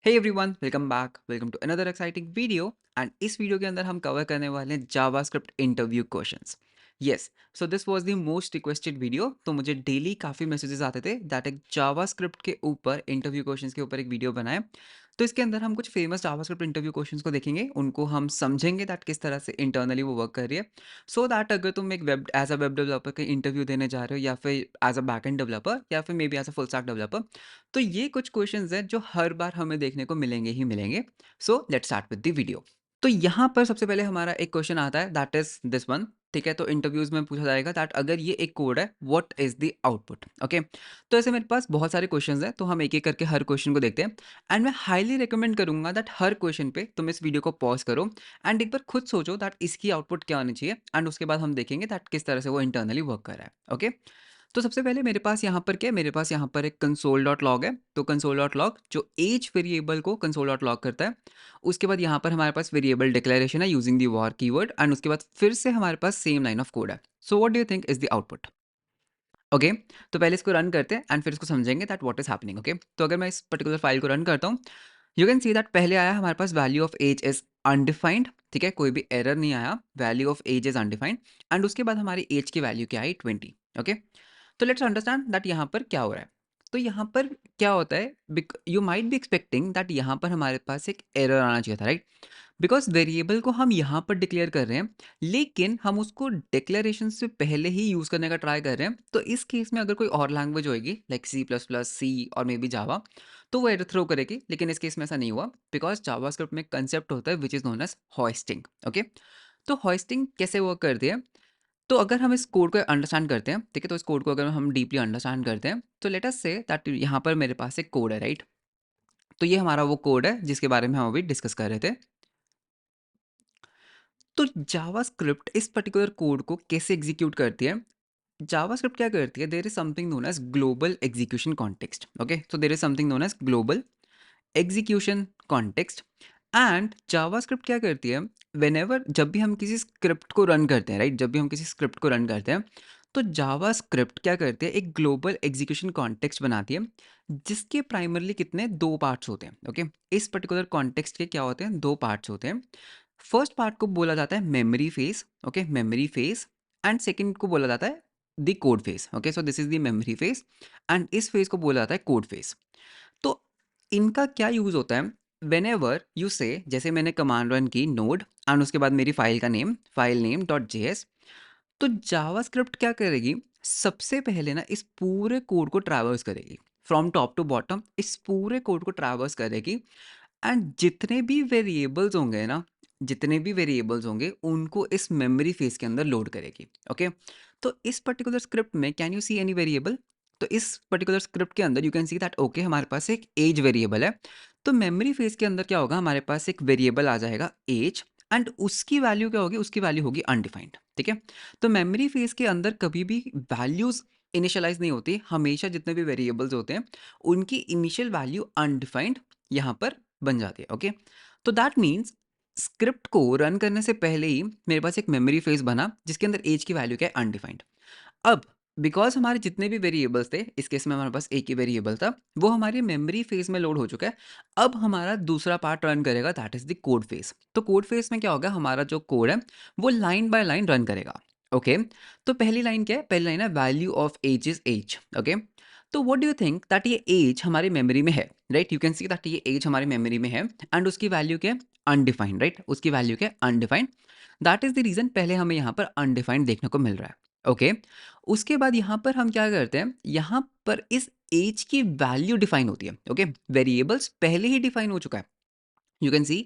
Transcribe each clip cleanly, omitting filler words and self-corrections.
Hey everyone, welcome back. Welcome to another exciting video. And इस video के अंदर हम कवर करने वाले हैं JavaScript interview questions. Yes, so this was the most requested video. तो मुझे डेली काफ़ी मैसेजेस आते थे दैट एक जावास्क्रिप्ट के ऊपर इंटरव्यू क्वेश्चंस के ऊपर एक वीडियो बनाए। तो इसके अंदर हम कुछ फेमस जावास्क्रिप्ट इंटरव्यू क्वेश्चंस को देखेंगे, उनको हम समझेंगे दैट किस तरह से इंटरनली वो वर्क कर रही है। सो दैट अगर तुम एक web as a web developer का इंटरव्यू देने जा रहे हो, या फिर as a back end developer, या फिर maybe as a full stack developer, तो ये कुछ क्वेश्चंस हैं जो हर बार हमें देखने को मिलेंगे ही मिलेंगे। So let's start with the video. तो यहाँ पर सबसे पहले हमारा एक क्वेश्चन आता है दैट इज दिस वन। ठीक है, तो इंटरव्यूज में पूछा जाएगा दैट अगर ये एक कोड है, what is the output. Okay, तो ऐसे मेरे पास बहुत सारे क्वेश्चंस हैं, तो हम एक एक करके हर क्वेश्चन को देखते हैं। एंड मैं हाईली रिकमेंड करूंगा दैट हर क्वेश्चन पे तुम इस वीडियो को पॉज करो एंड एक बार खुद सोचो दैट इसकी आउटपुट क्या होनी चाहिए, एंड उसके बाद हम देखेंगे दैट किस तरह से वो इंटरनली वर्क कर रहा है। ओके, तो सबसे पहले मेरे पास यहाँ पर क्या है, मेरे पास यहाँ पर एक कंसोल डॉट लॉग है। तो कंसोल डॉट लॉग जो एज वेरिएबल को कंसोल डॉट लॉग करता है। उसके बाद यहाँ पर हमारे पास वेरिएबल डिक्लेरेशन है using the war keyword, and उसके बाद फिर से हमारे पास सेम लाइन ऑफ कोड है। सो what do you think is the output? Okay, तो पहले इसको रन करते हैं एंड फिर इसको समझेंगे that what is happening. Okay, तो अगर मैं इस पर्टिकुलर फाइल को रन करता हूँ, यू कैन सी दैट पहले आया हमारे पास value of age is undefined. ठीक है, कोई भी एरर नहीं आया, value of age is undefined. And उसके बाद हमारी एज की वैल्यू क्या आई? 20। ओके, तो लेट्स अंडरस्टैंड दैट यहाँ पर क्या हो रहा है। तो यहाँ पर क्या होता है, you might be expecting that यहाँ पर हमारे पास एक एरर आना चाहिए था, राइट? बिकॉज वेरिएबल को हम यहाँ पर डिक्लेयर कर रहे हैं, लेकिन हम उसको डिक्लेरेशन से पहले ही यूज़ करने का ट्राई कर रहे हैं। तो इस केस में अगर कोई और लैंग्वेज होएगी लाइक सी प्लस प्लस, सी और मे बी जावा, तो वो एरर थ्रो करेगी। लेकिन इस केस में ऐसा नहीं हुआ, बिकॉज जावास्क्रिप्ट में कंसेप्ट होता है which is known as hoisting. Okay, तो हॉइस्टिंग कैसे वर्क करती है? तो अगर हम इस कोड को अंडरस्टैंड करते हैं, ठीक है, तो इस कोड को अगर हम डीपली अंडरस्टैंड करते हैं, तो लेट अस से दैट यहाँ पर मेरे पास एक कोड है, राइट? तो ये हमारा वो कोड है जिसके बारे में हम अभी डिस्कस कर रहे थे। तो जावास्क्रिप्ट इस पर्टिकुलर कोड को कैसे एग्जीक्यूट करती है? जावास्क्रिप्ट क्या करती है, there is something known as global execution context. Okay, so there is something known as global execution context. And JavaScript क्या करती है, वेनेवर जब भी हम किसी स्क्रिप्ट को रन करते हैं, राइट, जब भी हम किसी स्क्रिप्ट को रन करते हैं, तो जावास्क्रिप्ट क्या करती है, एक ग्लोबल एग्जीक्यूशन कॉन्टेक्स्ट बनाती है, जिसके प्राइमरली कितने दो पार्ट्स होते हैं। ओके, इस पर्टिकुलर कॉन्टेक्स्ट के क्या होते हैं, दो पार्ट्स होते हैं। फर्स्ट पार्ट को बोला जाता है memory phase. Okay, memory phase. And second को बोला जाता है the code phase. Okay, so this is the memory phase, and इस फेज को बोला जाता है कोड फेज। तो इनका क्या यूज़ होता है, वेन एवर यू से, जैसे मैंने कमांड रन की नोड एंड उसके बाद मेरी फाइल का name, file name dot JS, तो जावास्क्रिप्ट क्या करेगी, सबसे पहले ना इस पूरे कोड को ट्रैवर्स करेगी फ्रॉम टॉप टू बॉटम, इस पूरे कोड को ट्रैवर्स करेगी। एंड जितने भी वेरिएबल्स होंगे ना, जितने भी वेरिएबल्स होंगे उनको इस मेमोरी फेज के अंदर लोड करेगी। ओके, तो इस पर्टिकुलर स्क्रिप्ट में can you see any variable? तो इस पर्टिकुलर स्क्रिप्ट के अंदर you can see that okay, हमारे पास एक एज वेरिएबल है। तो मेमोरी फेज के अंदर क्या होगा, हमारे पास एक वेरिएबल आ जाएगा एज, एंड उसकी वैल्यू क्या होगी, उसकी वैल्यू होगी अनडिफाइंड। ठीक है, तो मेमोरी फेज के अंदर कभी भी वैल्यूज इनिशियलाइज नहीं होती, हमेशा जितने भी वेरिएबल्स होते हैं उनकी इनिशियल वैल्यू अनडिफाइंड यहाँ पर बन जाती है। ओके, तो दैट मीन्स स्क्रिप्ट को रन करने से पहले ही मेरे पास एक मेमोरी फेज बना जिसके अंदर एज की वैल्यू क्या है, अनडिफाइंड। अब बिकॉज हमारे जितने भी वेरिएबल्स थे, इस केस में हमारे पास एक ही वेरिएबल था, वो हमारी मेमोरी फेज में लोड हो चुका है। अब हमारा दूसरा पार्ट रन करेगा, that is the code phase. तो कोड फेज में क्या होगा, हमारा जो कोड है वो लाइन बाय लाइन रन करेगा। ओके, तो पहली लाइन क्या है, पहली लाइन है value of age is age. Okay, तो what do you think that ये एज हमारी मेमोरी में है, right? You can see that ये एज हमारी मेमोरी में है, एंड उसकी वैल्यू क्या है, अनडिफाइंड, राइट? उसकी वैल्यू क्या है, undefined. That is the reason पहले हमें यहाँ पर अनडिफाइंड देखने को मिल रहा है। ओके, उसके बाद यहाँ पर हम क्या करते हैं, यहाँ पर इस एज की वैल्यू डिफाइन होती है। ओके, वेरिएबल्स पहले ही डिफाइन हो चुका है। यू कैन सी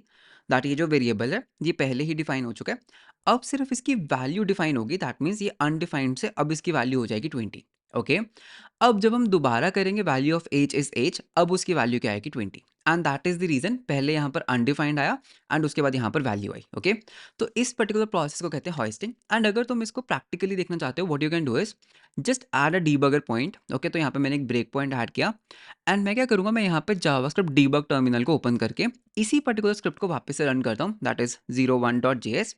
दैट ये जो वेरिएबल है ये पहले ही डिफाइन हो चुका है। अब सिर्फ इसकी वैल्यू डिफाइन होगी, दैट मीन्स ये अनडिफाइंड से अब इसकी वैल्यू हो जाएगी 20। ओके, अब जब हम दोबारा करेंगे value of age is age, अब उसकी वैल्यू क्या आएगी, 20। And that is the reason पहले यहाँ पर अनडिफाइंड आया एंड उसके बाद यहाँ पर वैल्यू आई। ओके, तो इस पर्टिकुलर प्रोसेस को कहते हैं हॉइस्टिंग। एंड अगर तुम इसको प्रैक्टिकली देखना चाहते हो, what you can do is just add a debugger point. Okay, तो यहाँ पे मैंने एक ब्रेक पॉइंट ऐड किया, एंड मैं क्या करूँगा, मैं यहाँ पे जावास्क्रिप्ट डीबग टर्मिनल को ओपन करके इसी पर्टिकुलर स्क्रिप्ट को वापस से रन करता हूँ, that is 01.js।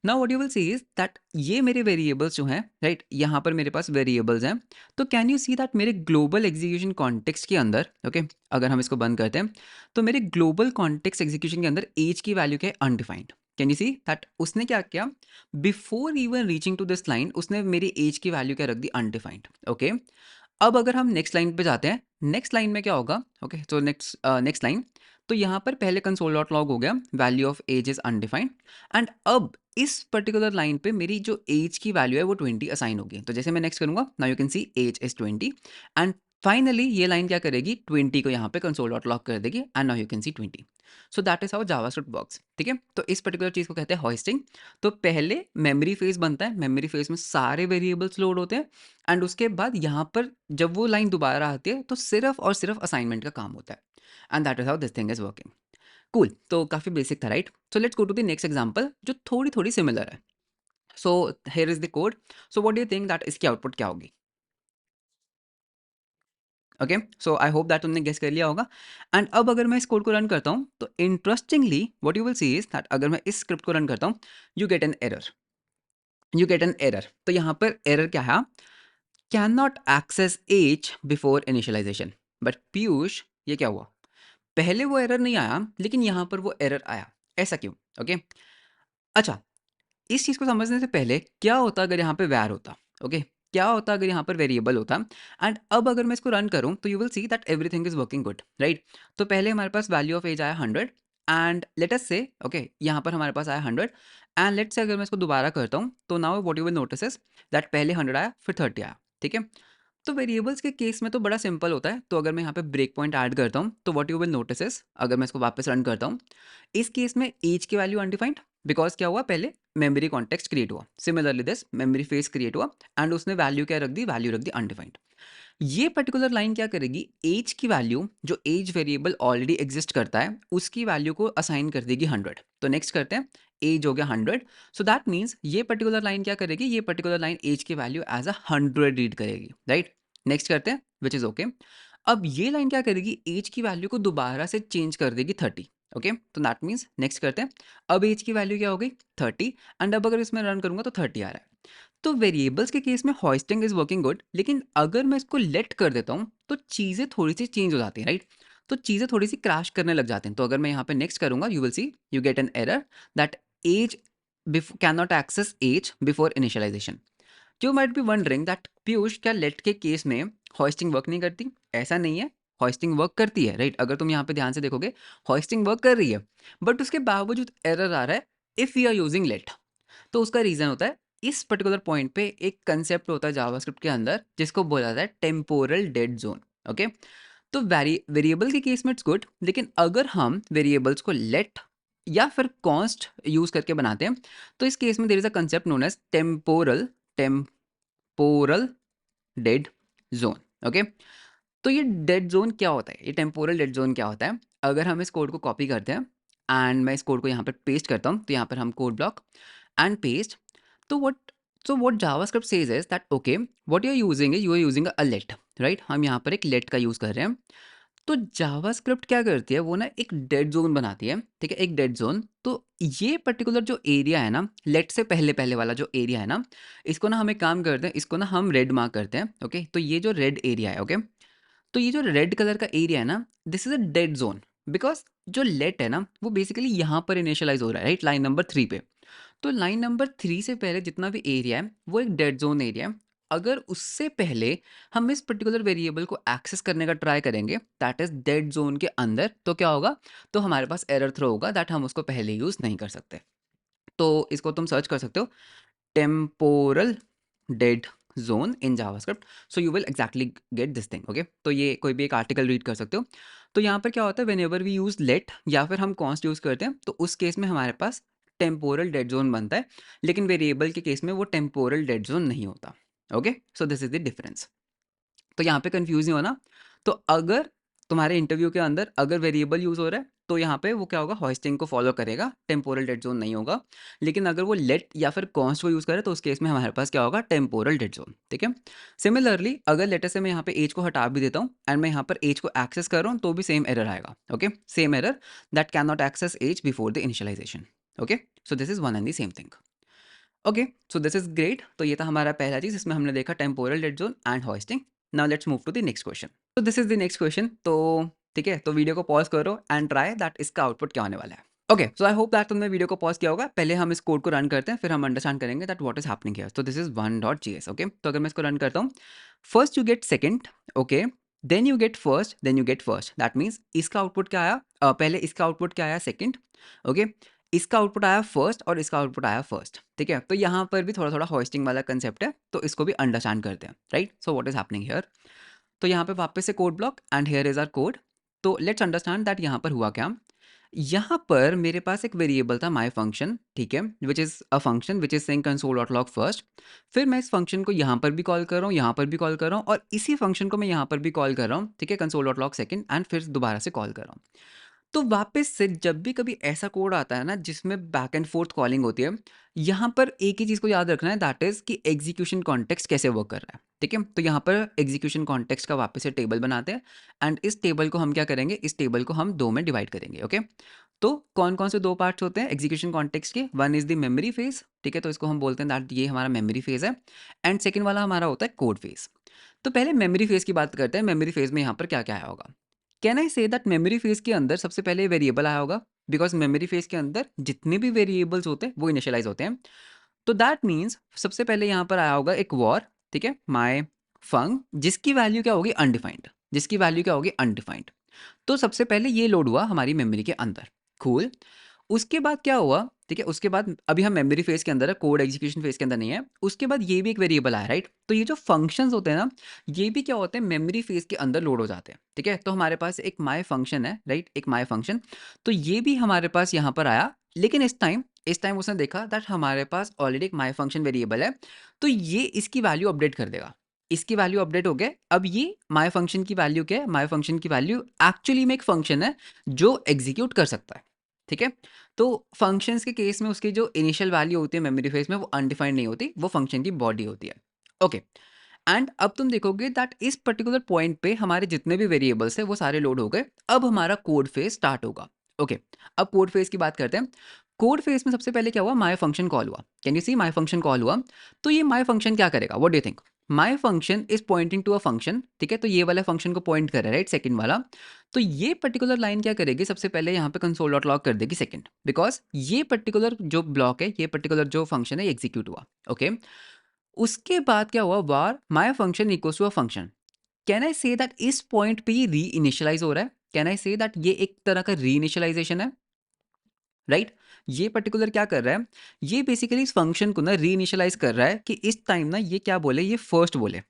Now what you will see is that ये मेरे वेरिएबल्स जो हैं, राइट, यहाँ पर मेरे पास वेरिएबल्स हैं, तो कैन यू सी दैट मेरे ग्लोबल एग्जीक्यूशन कॉन्टेक्स्ट के अंदर, ओके, अगर हम इसको बंद करते हैं तो मेरे ग्लोबल कॉन्टेक्स्ट एग्जीक्यूशन के अंदर एज की वैल्यू क्या है, undefined. Can you see that उसने क्या किया, before even reaching to this line उसने मेरी एज की वैल्यू क्या रख दी, अनडिफाइंड। ओके, अब अगर हम नेक्स्ट लाइन पे जाते हैं, नेक्स्ट लाइन में क्या होगा, ओके, तो नेक्स्ट लाइन, तो यहाँ पर पहले कंसोल डॉट लॉग हो गया, value of age is undefined, and अब इस पर्टिकुलर लाइन पे मेरी जो एज की वैल्यू है वो 20 असाइन होगी। तो जैसे मैं नेक्स्ट करूंगा, now you can see age is 20, and finally ये लाइन क्या करेगी, 20 को यहाँ पे कंसोल डॉट लॉग कर देगी, and now you can C 20। So that is how JavaScript works. ठीक है, तो इस पर्टिकुलर चीज को कहते हैं होइस्टिंग। तो पहले मेमोरी फेज बनता है, मेमोरी फेज में सारे वेरिएबल्स लोड होते हैं, एंड उसके बाद यहाँ पर जब वो लाइन दोबारा आती है तो सिर्फ और सिर्फ असाइनमेंट का काम होता है, and that is how this thing is working. Cool, तो काफ़ी बेसिक था, right. So let's go to the next example जो थोड़ी थोड़ी सिमिलर है। So here is the code. So what do you think that इसकी आउटपुट क्या होगी? Okay, so I hope that तुमने गेस कर लिया होगा। एंड अब अगर मैं इस कोड को रन करता हूँ तो interestingly what you will see is that अगर मैं इस स्क्रिप्ट को रन करता हूँ, you get an error, you get an error. तो यहाँ पर एरर क्या है, can not access age before initialisation. But Piyush, ये क्या हुआ, पहले वो एरर नहीं आया लेकिन यहाँ पर वो एरर आया, ऐसा क्यों? ओके, अच्छा, इस चीज़ को समझने से पहले क्या होता अगर यहाँ पे वैर होता, ओके, क्या होता अगर यहाँ पर वेरिएबल होता, एंड अब अगर मैं इसको रन करूँ तो you will see that everything is working good, right. तो पहले हमारे पास वैल्यू ऑफ एज आया 100, एंड लेट अस से, ओके, यहाँ पर हमारे पास आया 100, एंड लेट्स से अगर मैं इसको दोबारा करता हूँ तो now what you will notice is that पहले 100 आया फिर 30 आया। ठीक है, तो वेरिएबल्स के केस में तो बड़ा सिंपल होता है। तो अगर मैं यहाँ पे ब्रेक पॉइंट ऐड करता हूँ तो what you will notice is, अगर मैं इसको वापस रन करता हूँ, इस केस में एज की वैल्यू अनडिफाइंड, बिकॉज क्या हुआ, पहले मेमोरी कॉन्टेक्स्ट क्रिएट हुआ, similarly this memory face create हुआ, एंड उसने वैल्यू क्या रख दी, वैल्यू रख दी अनडिफाइंड। ये पर्टिकुलर लाइन क्या करेगी, एज की वैल्यू जो एज वेरिएबल ऑलरेडी एग्जिस्ट करता है उसकी वैल्यू को असाइन कर देगी 100। तो नेक्स्ट करते हैं, एज हो गया 100, सो दैट मीन्स ये पर्टिकुलर लाइन क्या करेगी, ये पर्टिकुलर लाइन एज की वैल्यू एज अ 100 रीड करेगी, राइट। नेक्स्ट करते हैं, विच इज ओके। अब ये लाइन क्या करेगी, एज की वैल्यू को दोबारा से चेंज कर देगी 30। ओके, तो दैट मीन्स नेक्स्ट करते हैं, अब एज की वैल्यू क्या हो गई 30, एंड अब अगर इसमें रन करूंगा तो 30 आ रहा है। तो वेरिएबल्स के केस में होइस्टिंग इज वर्किंग गुड, लेकिन अगर मैं इसको लेट कर देता हूँ तो चीज़ें थोड़ी सी चेंज हो जाती हैं, राइट। तो चीज़ें थोड़ी सी क्रैश करने लग जाते हैं। तो अगर मैं यहाँ पे नेक्स्ट करूंगा, you will see you get an error that age can not access age before initialisation. You might be wondering that Piyush, क्या लेट के केस में होइस्टिंग वर्क नहीं करती? ऐसा नहीं है, होइस्टिंग वर्क करती है, राइट। अगर तुम यहाँ पे ध्यान से देखोगे, होइस्टिंग वर्क कर रही है, बट उसके बावजूद एरर आ रहा है if you are using let. तो उसका रीज़न होता है, इस पर्टिकुलर पॉइंट पे एक कंसेप्ट होता है जावास्क्रिप्ट के अंदर जिसको बोला जाता है टेम्पोरल डेड जोन। ओके, तो वेरिएबल के केस में इट्स गुड, लेकिन अगर हम वेरिएबल्स को लेट या फिर कॉन्स्ट यूज करके बनाते हैं तो इस केस में there is a concept known as temporal dead zone. Okay, तो ये डेड जोन क्या होता है, ये टेम्पोरल डेड जोन क्या होता है? अगर हम इस कोड को कॉपी करते हैं एंड मैं इस कोड को यहाँ पर पेस्ट करता हूँ, तो यहाँ पर हम कोड ब्लॉक एंड पेस्ट, तो what JavaScript says is that okay, what you're using is you are using a let, right। हम यहाँ पर एक let का यूज़ कर रहे हैं। तो जावास्क्रिप्ट क्या करती है, वो ना एक डेड जोन बनाती है, ठीक है, एक डेड जोन। तो ये पर्टिकुलर जो एरिया है ना, लेट से पहले पहले वाला जो एरिया है ना, इसको ना हम एक काम करते हैं, इसको ना हम रेड मार्क करते हैं। ओके, तो ये जो रेड एरिया है, ओके, तो ये जो रेड कलर का एरिया है ना, this is a dead zone, because जो लेट है ना वो बेसिकली यहाँ पर इनिशियलाइज हो रहा है, राइट, लाइन नंबर 3 पे। तो लाइन नंबर 3 से पहले जितना भी एरिया है वो एक डेड जोन एरिया है। अगर उससे पहले हम इस पर्टिकुलर वेरिएबल को एक्सेस करने का ट्राई करेंगे दैट इज डेड जोन के अंदर, तो क्या होगा, तो हमारे पास एरर थ्रो होगा दैट हम उसको पहले यूज नहीं कर सकते। तो इसको तुम सर्च कर सकते हो, temporal dead zone in JavaScript, so you will exactly get this thing. Okay, तो ये कोई भी एक आर्टिकल रीड कर सकते हो। तो यहाँ पर क्या होता है, whenever we use let या फिर हम कॉन्स्ट यूज करते हैं तो उस केस में हमारे पास टेम्पोरल डेड जोन बनता है, लेकिन वेरिएबल के केस में वो टेम्पोरल डेड जोन नहीं होता। Okay, so this is the difference. तो यहाँ पे कंफ्यूज नहीं होना। तो अगर तुम्हारे इंटरव्यू के अंदर अगर वेरिएबल यूज हो रहा है तो यहाँ पे वो क्या होगा, होइस्टिंग को फॉलो करेगा, टेम्पोरल डेड जोन नहीं होगा। लेकिन अगर वो लेट या फिर कॉन्स्ट को यूज करे तो उस केस में हमारे पास क्या होगा, टेम्पोरल डेड जोन। ठीक है, सिमिलरली अगर लेटर से मैं यहाँ पे एज को हटा भी देता हूँ एंड मैं यहाँ पर एज को एक्सेस कर रहा हूँ तो भी सेम एरर आएगा। Okay, same error, that can not access age before the initialization. Okay, so this is one and the same thing. Okay, so this is great. तो ये था हमारा पहला चीज, इसमें हमने देखा temporal dead zone and hoisting. Now let's move to the next question. तो this is the next question. तो ठीक है, तो वीडियो को पॉज करो एंड ट्राई दैट इसका आउटपुट क्या होने वाला है। Okay, so I hope that तुमने वीडियो को पॉज किया होगा। पहले हम इस कोड को रन करते हैं, फिर हम अंडरस्टैंड करेंगे that what is happening here. तो दिस इज 1.js। ओके, तो अगर मैं इसको रन करता हूँ, first you get second, okay, then you get first, then you get first. That means इसका आउटपुट क्या आया, पहले इसका आउटपुट क्या आया, सेकंड, ओके, इसका आउटपुट आया फर्स्ट और इसका आउटपुट आया फर्स्ट। ठीक है, तो यहाँ पर भी थोड़ा थोड़ा होस्टिंग वाला कंसेप्ट है, तो इसको भी अंडरस्टैंड करते हैं, right. So what is happening here, तो यहाँ पे वापस से code block and here is our code. तो लेट्स अंडरस्टैंड दैट यहाँ पर हुआ क्या। यहाँ पर मेरे पास एक वेरिएबल था माई फंक्शन, ठीक है, which is a function which is saying console dot log first. फिर मैं इस फंक्शन को यहाँ पर भी कॉल कर रहा हूँ, यहाँ पर भी कॉल कर रहा हूँ, और इसी फंक्शन को मैं यहाँ पर भी कॉल कर रहा हूँ, ठीक है, console dot log second, and फिर दोबारा से कॉल कर रहा हूँ। तो वापस से जब भी कभी ऐसा कोड आता है ना जिसमें बैक एंड फोर्थ कॉलिंग होती है, यहाँ पर एक ही चीज़ को याद रखना है, दैट इज़ कि एग्जीक्यूशन कॉन्टेक्स्ट कैसे वर्क कर रहा है। ठीक है, तो यहाँ पर एग्जीक्यूशन कॉन्टेक्स्ट का वापस से टेबल बनाते हैं, एंड इस टेबल को हम क्या करेंगे, इस टेबल को हम दो में डिवाइड करेंगे। ओके, तो कौन कौन से दो पार्ट्स होते हैं एग्जीक्यूशन कॉन्टेक्स्ट के, one is the memory phase, ठीक है, तो इसको हम बोलते हैं दैट ये हमारा मेमोरी फेज है, एंड सेकेंड वाला हमारा होता है कोड फेज। तो पहले मेमोरी फेज की बात करते हैं। मेमोरी फेज में यहाँ पर क्या क्या आया होगा। Can I say that memory phase के अंदर सबसे पहले वेरिएबल आया होगा, बिकॉज मेमोरी फेज के अंदर जितने भी वेरिएबल्स होते हैं वो इनिशियलाइज होते हैं। तो दैट मीन्स सबसे पहले यहाँ पर आया होगा एक वॉर, ठीक है, माई फंग, जिसकी वैल्यू क्या होगी, अनडिफाइंड, जिसकी वैल्यू क्या होगी, अनडिफाइंड। तो सबसे पहले ये लोड हुआ हमारी मेमोरी के अंदर। कूल। उसके बाद क्या हुआ, ठीक है, उसके बाद अभी हम मेमोरी फेज के अंदर है, कोड एग्जीक्यूशन फेज के अंदर नहीं है। उसके बाद ये भी एक वेरिएबल आया, राइट। तो ये जो फंक्शंस होते हैं ना, ये भी क्या होते हैं, मेमोरी फेज के अंदर लोड हो जाते हैं। ठीक है, तो हमारे पास एक माई फंक्शन है, राइट, एक माई फंक्शन। तो ये भी हमारे पास यहाँ पर आया, लेकिन इस टाइम उसने देखा दैट हमारे पास ऑलरेडी एक माई फंक्शन वेरिएबल है, तो ये इसकी वैल्यू अपडेट कर देगा। इसकी वैल्यू अपडेट हो गए। अब ये माई फंक्शन की वैल्यू क्या है, माई फंक्शन की वैल्यू एक्चुअली में एक फंक्शन है जो एग्जीक्यूट कर सकता है। ठीक है, तो फंक्शंस के केस में उसकी जो इनिशियल वैल्यू होती है मेमोरी फेज में, वो अनडिफाइंड नहीं होती, वो फंक्शन की बॉडी होती है। ओके, एंड अब तुम देखोगे दैट इस पर्टिकुलर पॉइंट पे हमारे जितने भी वेरिएबल्स है वो सारे लोड हो गए। अब हमारा कोड फेज स्टार्ट होगा। ओके, अब कोड फेज की बात करते हैं। कोड फेज में सबसे पहले क्या हुआ, माई फंक्शन कॉल हुआ। Can you see, my function call हुआ। तो ये माई फंक्शन क्या करेगा, what do you think. My function is pointing to a function, ठीक है, तो ये वाला फंक्शन को पॉइंट कर रहा है, राइट, सेकंड वाला। तो ये पर्टिकुलर लाइन क्या करेगी, सबसे पहले यहाँ पे कंसोल डॉट लॉग कर देगी सेकंड, बिकॉज ये पर्टिकुलर जो ब्लॉक है, ये पर्टिकुलर जो फंक्शन है, एग्जीक्यूट हुआ। ओके, उसके बाद क्या हुआ, var my function equals to a function. Can I say that इस पॉइंट पे ये री इनिशियलाइज हो रहा है। कैन आई से दैट ये एक तरह का री इनिशियलाइजेशन है, राइट। ये पर्टिकुलर क्या कर रहा है, ये बेसिकली इस फंक्शन को ना री इनिशियलाइज कर रहा है कि इस टाइम ना ये क्या बोले, ये फर्स्ट बोले,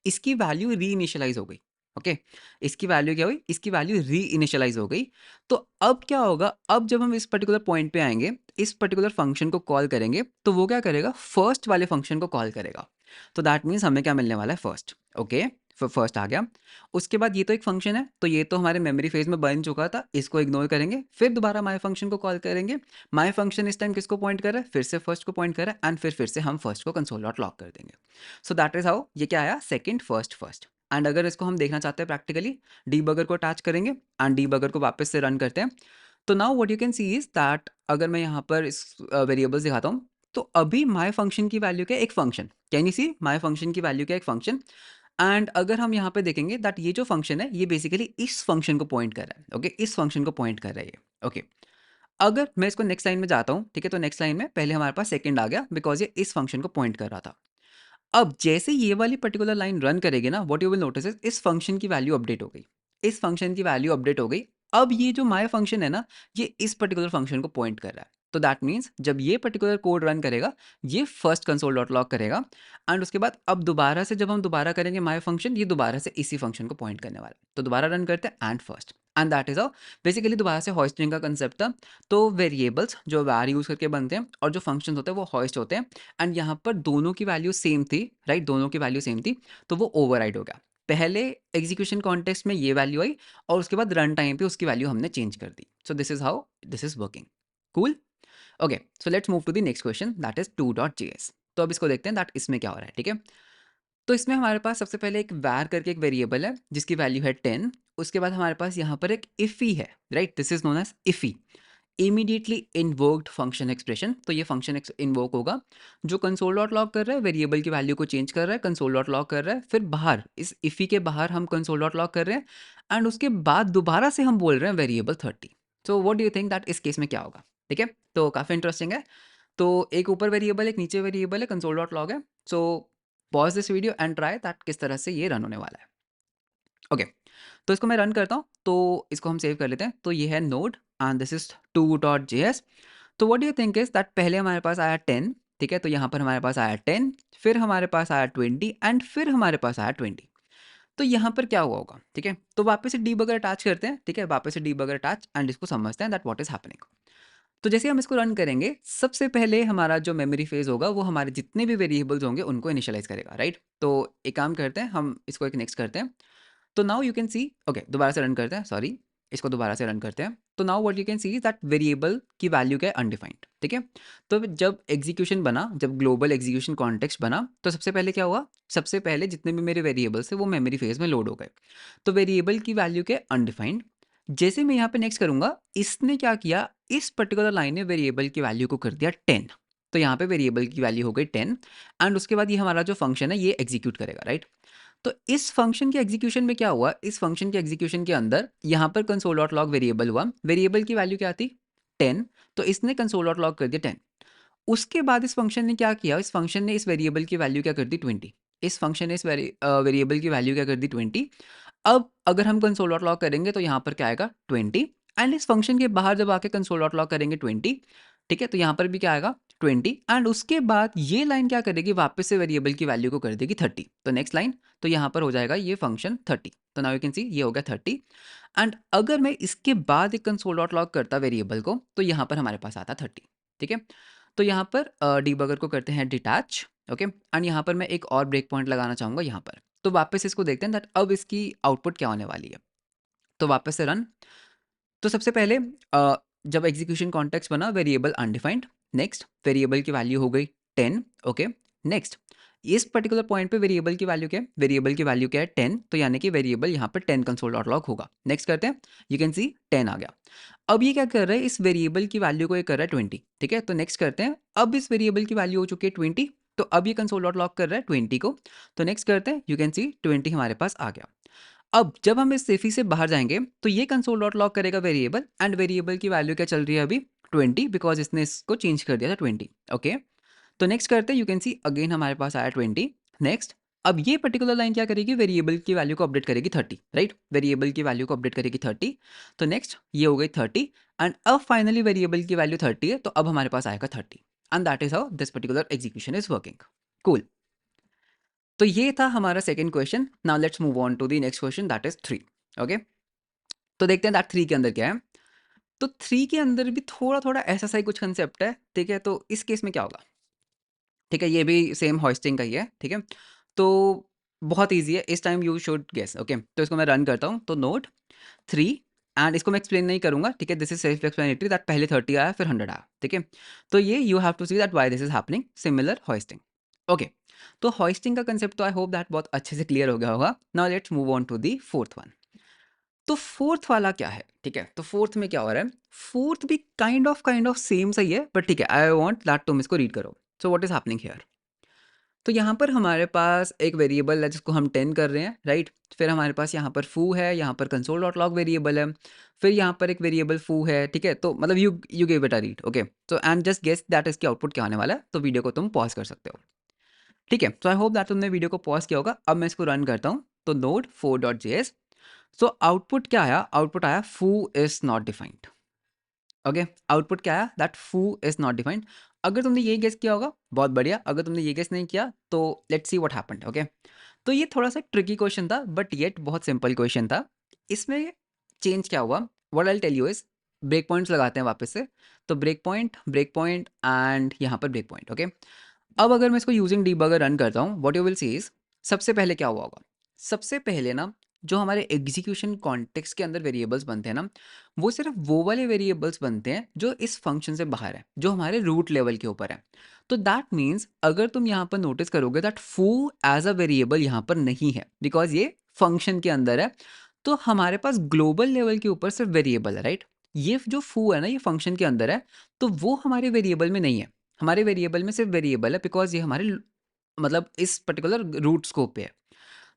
इसकी वैल्यू री इनिशियलाइज हो गई। ओके, इसकी वैल्यू क्या हुई, इसकी वैल्यू री इनिशियलाइज हो गई। तो अब क्या होगा, अब जब हम इस पर्टिकुलर पॉइंट पे आएंगे, इस पर्टिकुलर फंक्शन को कॉल करेंगे, तो वो क्या करेगा, फर्स्ट वाले फंक्शन को कॉल करेगा। तो दैट मीन्स हमें क्या मिलने वाला है, फर्स्ट। ओके, फर्स्ट आ गया। उसके बाद ये तो एक फंक्शन है, तो ये तो हमारे मेमोरी फेज में बन चुका था, इसको इग्नोर करेंगे, फिर दोबारा माई फंक्शन को कॉल करेंगे। माई फंक्शन इस टाइम किसको पॉइंट कर रहा है, फिर से फर्स्ट को पॉइंट कर रहा है, एंड फिर से हम फर्स्ट को कंसोल डॉट लॉक कर देंगे। सो दैट इज हाउ ये क्या आया, सेकंड फर्स्ट फर्स्ट। एंड अगर इसको हम देखना चाहते हैं प्रैक्टिकली, डीबगर को अटैच करेंगे एंड डीबगर को वापस से रन करते हैं। तो now what you can C is that अगर मैं यहाँ पर इस वेरिएबल्स दिखाता हूँ, तो अभी माई फंक्शन की वैल्यू क्या है, एक function. Can you see, my function की वैल्यू क्या है, एक फंक्शन। एंड अगर हम यहाँ पे देखेंगे दैट ये जो फंक्शन है, ये बेसिकली इस फंक्शन को पॉइंट कर रहा है। ओके, इस फंक्शन को पॉइंट कर रहा है ये। ओके, अगर मैं इसको नेक्स्ट लाइन में जाता हूँ, ठीक है, तो नेक्स्ट लाइन में पहले हमारे पास सेकंड आ गया, बिकॉज ये इस फंक्शन को पॉइंट कर रहा था। अब जैसे ये वाली पर्टिकुलर लाइन रन करेगी ना, व्हाट यू विल नोटिस इस फंक्शन की वैल्यू अपडेट हो गई। इस फंक्शन की वैल्यू अपडेट हो गई। अब ये जो माय फंक्शन है ना, ये इस पर्टिकुलर फंक्शन को पॉइंट कर रहा है। तो दैट मीन्स जब ये पर्टिकुलर कोड रन करेगा, ये फर्स्ट कंसोल डॉट लॉग करेगा, एंड उसके बाद अब दोबारा से जब हम दोबारा करेंगे माय फंक्शन, ये दोबारा से इसी फंक्शन को पॉइंट करने वाला है। तो दोबारा रन करते हैं and first, and that is how basically दोबारा से हॉइस्टिंग का कंसेप्ट था। तो वेरिएबल्स जो var यूज करके बनते हैं और जो फंक्शंस होते हैं वो हॉइस्ट होते हैं, एंड यहाँ पर दोनों की वैल्यू सेम थी, राइट, दोनों की वैल्यू सेम थी, तो वो ओवरराइड हो गया। पहले एग्जीक्यूशन कॉन्टेक्स्ट में ये वैल्यू आई, और उसके बाद रन टाइम पे उसकी वैल्यू हमने चेंज कर दी। So this is how this is working. Cool. Okay, so let's move to the next question, that is 2.js। तो अब इसको देखते हैं दैट इसमें क्या हो रहा है। ठीक है, तो इसमें हमारे पास सबसे पहले एक var करके एक वेरिएबल है जिसकी वैल्यू है 10। उसके बाद हमारे पास यहाँ पर एक इफ़ी है, right, this is known as IIFE. Immediately invoked function expression, तो ये फंक्शन इन्वोक होगा जो कंसोल डॉट लॉग कर रहा है, वेरिएबल की वैल्यू को चेंज कर रहा है, कंसोल डॉट लॉग कर रहा है, फिर बाहर इस इफ़ी के बाहर हम कंसोल डॉट लॉग कर रहे हैं एंड उसके बाद दोबारा से हम बोल रहे हैं variable 30। So what do you think that इस केस में क्या होगा? ठीक है, तो काफ़ी इंटरेस्टिंग है। तो एक ऊपर वेरिएबल, एक नीचे वेरिएबल है, कंसोल डॉट लॉग है। So pause this video and try that किस तरह से ये रन होने वाला है। ओके, तो इसको मैं रन करता हूँ, तो इसको हम सेव कर लेते हैं। तो ये है node and this is 2.js। तो what do you think is that पहले हमारे पास आया 10, ठीक है, तो यहाँ पर हमारे पास आया 10, फिर हमारे पास आया 20 एंड फिर हमारे पास आया 20। तो यहाँ पर क्या हुआ होगा? ठीक है, तो वापस से डीबगर अटैच करते हैं। ठीक है, वापस से डीबगर अटैच एंड इसको समझते हैं दैट व्हाट इज हैपनिंग। तो जैसे हम इसको रन करेंगे, सबसे पहले हमारा जो मेमोरी फेज होगा वो हमारे जितने भी वेरिएबल्स होंगे उनको इनिशियलाइज करेगा, राइट? तो एक काम करते हैं, हम इसको एक नेक्स्ट करते हैं। तो now you can C, okay, दोबारा से रन करते हैं, सॉरी, इसको दोबारा से रन करते हैं। तो now what you can C is that variable की वैल्यू क्या है? अनडिफाइंड। ठीक है, तो जब एग्जीक्यूशन बना, जब ग्लोबल एग्जीक्यूशन कॉन्टेक्स्ट बना, तो सबसे पहले क्या हुआ? सबसे पहले जितने भी मेरे वेरिएबल्स थे वो मेमोरी फेज में लोड हो गए। तो वेरिएबल की वैल्यू क्या है? अनडिफाइंड। जैसे मैं यहाँ पे नेक्स्ट करूंगा, इसने क्या किया? इस पर्टिकुलर लाइन ने वेरिएबल की वैल्यू को कर दिया 10। तो यहाँ पे वेरिएबल की वैल्यू हो गई 10 एंड उसके बाद ये हमारा जो फंक्शन है ये एग्जीक्यूट करेगा, राइट? तो इस फंक्शन के एग्जीक्यूशन में क्या हुआ? इस फंक्शन के एग्जीक्यूशन के अंदर यहाँ पर कंसोल डॉट लॉग वेरिएबल हुआ, वेरिएबल की वैल्यू क्या थी? 10। तो इसने कंसोल डॉट लॉग कर दिया 10। उसके बाद इस फंक्शन ने क्या किया? इस फंक्शन ने इस वेरिएबल की वैल्यू क्या कर दी? 20। इस फंक्शन ने इस वेरिएबल की वैल्यू क्या कर दी? 20। अब अगर हम कंसोल डॉट लॉग करेंगे तो यहाँ पर क्या आएगा? 20 एंड इस फंक्शन के बाहर जब आके कंसोल डॉट लॉग करेंगे 20, ठीक है, तो यहाँ पर भी क्या आएगा? 20 एंड उसके बाद ये लाइन क्या करेगी? वापस से वेरिएबल की वैल्यू को कर देगी 30। तो नेक्स्ट लाइन, तो यहाँ पर हो जाएगा ये फंक्शन 30। तो नाउ यू कैन सी ये हो गया 30 एंड अगर मैं इसके बाद एक कंसोल डॉट लॉग करता वेरिएबल को तो यहाँ पर हमारे पास आता 30। ठीक है, तो यहाँ पर डीबगर को करते हैं डिटैच, ओके, एंड यहाँ पर मैं एक और ब्रेक पॉइंट लगाना चाहूँगा यहाँ पर। तो वापस इसको देखते हैं दैट अब इसकी आउटपुट क्या होने वाली है। तो वापस से रन। तो सबसे पहले जब एग्जीक्यूशन कॉन्टेक्स्ट बना वेरिएबल अनडिफाइंड, नेक्स्ट वेरिएबल की वैल्यू हो गई 10, ओके, नेक्स्ट इस पर्टिकुलर पॉइंट पे वेरिएबल की वैल्यू क्या है? वेरिएबल की वैल्यू क्या है? 10। तो यानी कि वेरिएबल यहाँ पर 10 कंसोल डॉट लॉग होगा। नेक्स्ट करते हैं, यू कैन सी 10 आ गया। अब ये क्या कर रहा है? इस वेरिएबल की वैल्यू को ये कर रहा है 20। ठीक है, तो नेक्स्ट करते हैं, अब इस वेरिएबल की वैल्यू हो चुकी है 20, तो अब ये कंसोल डॉट लॉग कर रहा है 20 को। तो नेक्स्ट करते हैं, यू कैन सी 20 हमारे पास आ गया। अब जब हम इस सेफी से बाहर जाएंगे तो ये कंसोल डॉट लॉग करेगा वेरिएबल एंड वेरिएबल की वैल्यू क्या चल रही है अभी? 20, बिकॉज इसने इसको चेंज कर दिया था 20। ओके, तो नेक्स्ट करते हैं, यू कैन सी अगेन हमारे पास आया 20। नेक्स्ट, अब ये पर्टिकुलर लाइन क्या करेगी? वेरिएबल की वैल्यू को अपडेट करेगी 30, राइट? वेरिएबल की वैल्यू को अपडेट करेगी 30। तो नेक्स्ट ये हो गई 30 एंड अब फाइनली वेरिएबल की वैल्यू 30 है, तो अब हमारे पास आएगा 30 and that is how this particular execution is working. Cool. तो ये था हमारा second question. Now let's move on to the next question that is 3। Okay, तो देखते हैं दैट 3 के अंदर क्या है। तो 3 के अंदर भी थोड़ा-थोड़ा ऐसा सा ही कुछ कंसेप्ट है, ठीक है? तो इस केस में क्या होगा? ठीक है, ये भी सेम होस्टिंग का ही है, ठीक है? तो बहुत ईज़ी है, इस time you should guess, okay? तो इसको मैं रन करता हूँ, तो नोड 3 एंड इसको मैं एक्सप्लेन नहीं करूँगा, ठीक है? This is self explanatory that पहले 30 आया फिर 100 आया, ठीक है? तो ये you have to see that why this is happening, similar hoisting. Okay, तो होस्टिंग का कंसेप्ट तो आई होप दैट बहुत अच्छे से क्लियर हो गया होगा। Now let's move on to the fourth one. तो फोर्थ वाला क्या है? ठीक है, तो फोर्थ में क्या हो रहा है? फोर्थ भी काइंड ऑफ सेम सही है, बट ठीक है, आई वांट दैट तुम इसको रीड करो। सो व्हाट इज हैपनिंग हियर? तो यहाँ पर हमारे पास एक वेरिएबल है जिसको हम 10 कर रहे हैं, राइट? फिर हमारे पास यहाँ पर फू है, यहाँ पर कंसोल डॉट लॉग वेरिएबल है, फिर यहाँ पर एक वेरिएबल फू है, ठीक है? तो मतलब you give it a read, okay? तो एंड जस्ट गेस दैट इसकी आउटपुट क्या होने वाला है। तो वीडियो को तुम पॉज कर सकते हो, ठीक है? तो आई होप दैट तुमने वीडियो को पॉज किया होगा। अब मैं इसको रन करता हूँ, तो नोड 4.js। सो आउटपुट क्या आया? आउटपुट आया फू is not defined. Okay, output क्या आया? दैट फू इज नॉट डिफाइंड। अगर तुमने ये गेस किया होगा बहुत बढ़िया, अगर तुमने ये गेस नहीं किया तो let's see what happened. Okay, तो ये थोड़ा सा ट्रिकी क्वेश्चन था बट येट बहुत सिंपल क्वेश्चन था। इसमें चेंज क्या हुआ? What I tell you is, break points लगाते हैं वापस से। तो ब्रेक पॉइंट एंड यहाँ पर ब्रेक पॉइंट, ओके। अब अगर मैं इसको यूजिंग डीबगर रन करता हूँ, what you will see is, सबसे पहले क्या हुआ होगा? सबसे पहले ना, जो हमारे एग्जीक्यूशन कॉन्टेक्स्ट के अंदर वेरिएबल्स बनते हैं ना, वो सिर्फ वो वाले वेरिएबल्स बनते हैं जो इस फंक्शन से बाहर है, जो हमारे रूट लेवल के ऊपर है। तो दैट मीन्स अगर तुम यहाँ पर नोटिस करोगे दैट फू एज अ वेरिएबल यहाँ पर नहीं है, बिकॉज ये फंक्शन के अंदर है। तो हमारे पास ग्लोबल लेवल के ऊपर सिर्फ वेरिएबल है, राइट? ये जो फू है ना, ये फंक्शन के अंदर है, तो वो हमारे वेरिएबल में नहीं है। हमारे वेरिएबल में सिर्फ वेरिएबल है बिकॉज ये हमारे मतलब इस पर्टिकुलर रूट स्कोप पे है।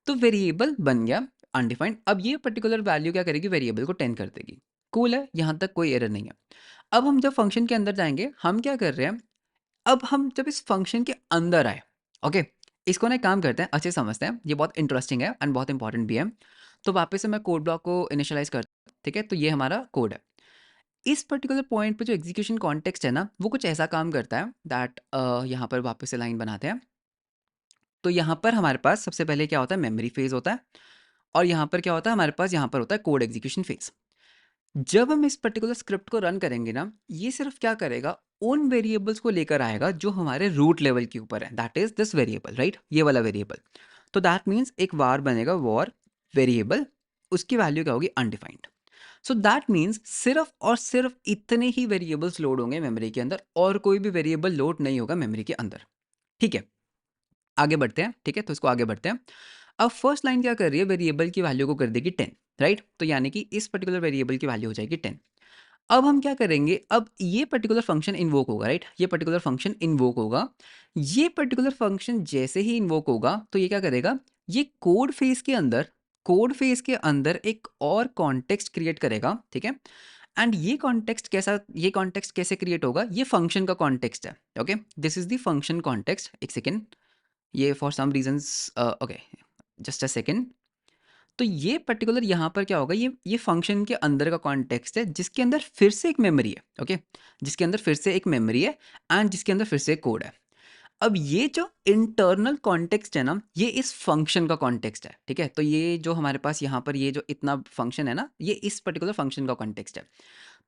तो वेरिएबल बन गया अनडिफाइंड। अब ये पर्टिकुलर वैल्यू क्या करेगी, वेरिएबल को 10 कर देगी। कूल है, यहाँ तक कोई एरर नहीं है। अब हम जब फंक्शन के अंदर जाएंगे, हम क्या कर रहे हैं, अब हम जब इस फंक्शन के अंदर आए, ओके, इसको ना एक काम करते हैं, अच्छे समझते हैं, ये बहुत इंटरेस्टिंग है एंड बहुत इंपॉर्टेंट भी है। तो वापस से मैं कोड ब्लॉक को इनिशियलाइज करता हूँ, ठीक है। तो ये हमारा कोड है। इस पर्टिकुलर पॉइंट पे जो एग्जीक्यूशन कॉन्टेक्स्ट है ना, वो कुछ ऐसा काम करता है दैट यहाँ पर वापस से लाइन बनाते हैं। तो यहाँ पर हमारे पास सबसे पहले क्या होता है, मेमोरी फेज होता है, और यहाँ पर क्या होता है, हमारे पास यहाँ पर होता है कोड एग्जीक्यूशन फेज। जब हम इस पर्टिकुलर स्क्रिप्ट को रन करेंगे ना, ये सिर्फ क्या करेगा, उन वेरिएबल्स को लेकर आएगा जो हमारे रूट लेवल के ऊपर है, that is this variable, right, ये वाला वेरिएबल। तो दैट मीन्स एक वार बनेगा, वॉर वेरिएबल, उसकी वैल्यू क्या होगी, अनडिफाइंड। सो दैट मीन्स सिर्फ और सिर्फ इतने ही वेरिएबल्स लोड होंगे मेमोरी के अंदर, और कोई भी वेरिएबल लोड नहीं होगा मेमोरी के अंदर। ठीक है, आगे बढ़ते हैं, ठीक है, तो इसको आगे बढ़ते हैं। अब फर्स्ट लाइन क्या कर रही है, वेरिएबल की वैल्यू को कर देगी 10, राइट। तो यानी कि इस पर्टिकुलर वेरिएबल की वैल्यू हो जाएगी 10। अब हम क्या करेंगे, अब ये पर्टिकुलर फंक्शन इन्वोक होगा, राइट, ये पर्टिकुलर फंक्शन इन्वोक होगा। ये पर्टिकुलर फंक्शन जैसे ही इन्वोक होगा, तो ये क्या करेगा, ये कोड फेज के अंदर एक और कॉन्टेक्स्ट क्रिएट करेगा, ठीक है। एंड ये कॉन्टेक्स्ट कैसे क्रिएट होगा, ये फंक्शन का कॉन्टेक्स्ट है, okay, this is the function context. एक सेकेंड, ये for some reasons, okay, just a second. तो ये पर्टिकुलर यहाँ पर क्या होगा, ये फंक्शन के अंदर का कॉन्टेक्स्ट है, जिसके अंदर फिर से एक मेमोरी है, ओके, जिसके अंदर फिर से एक मेमोरी है, एंड जिसके अंदर फिर से एक कोड है। अब ये जो इंटरनल कॉन्टेक्स्ट है ना, ये इस फंक्शन का कॉन्टेक्स्ट है, ठीक है। तो ये जो हमारे पास यहाँ पर ये जो इतना फंक्शन है ना, ये इस पर्टिकुलर फंक्शन का कॉन्टेक्स्ट है।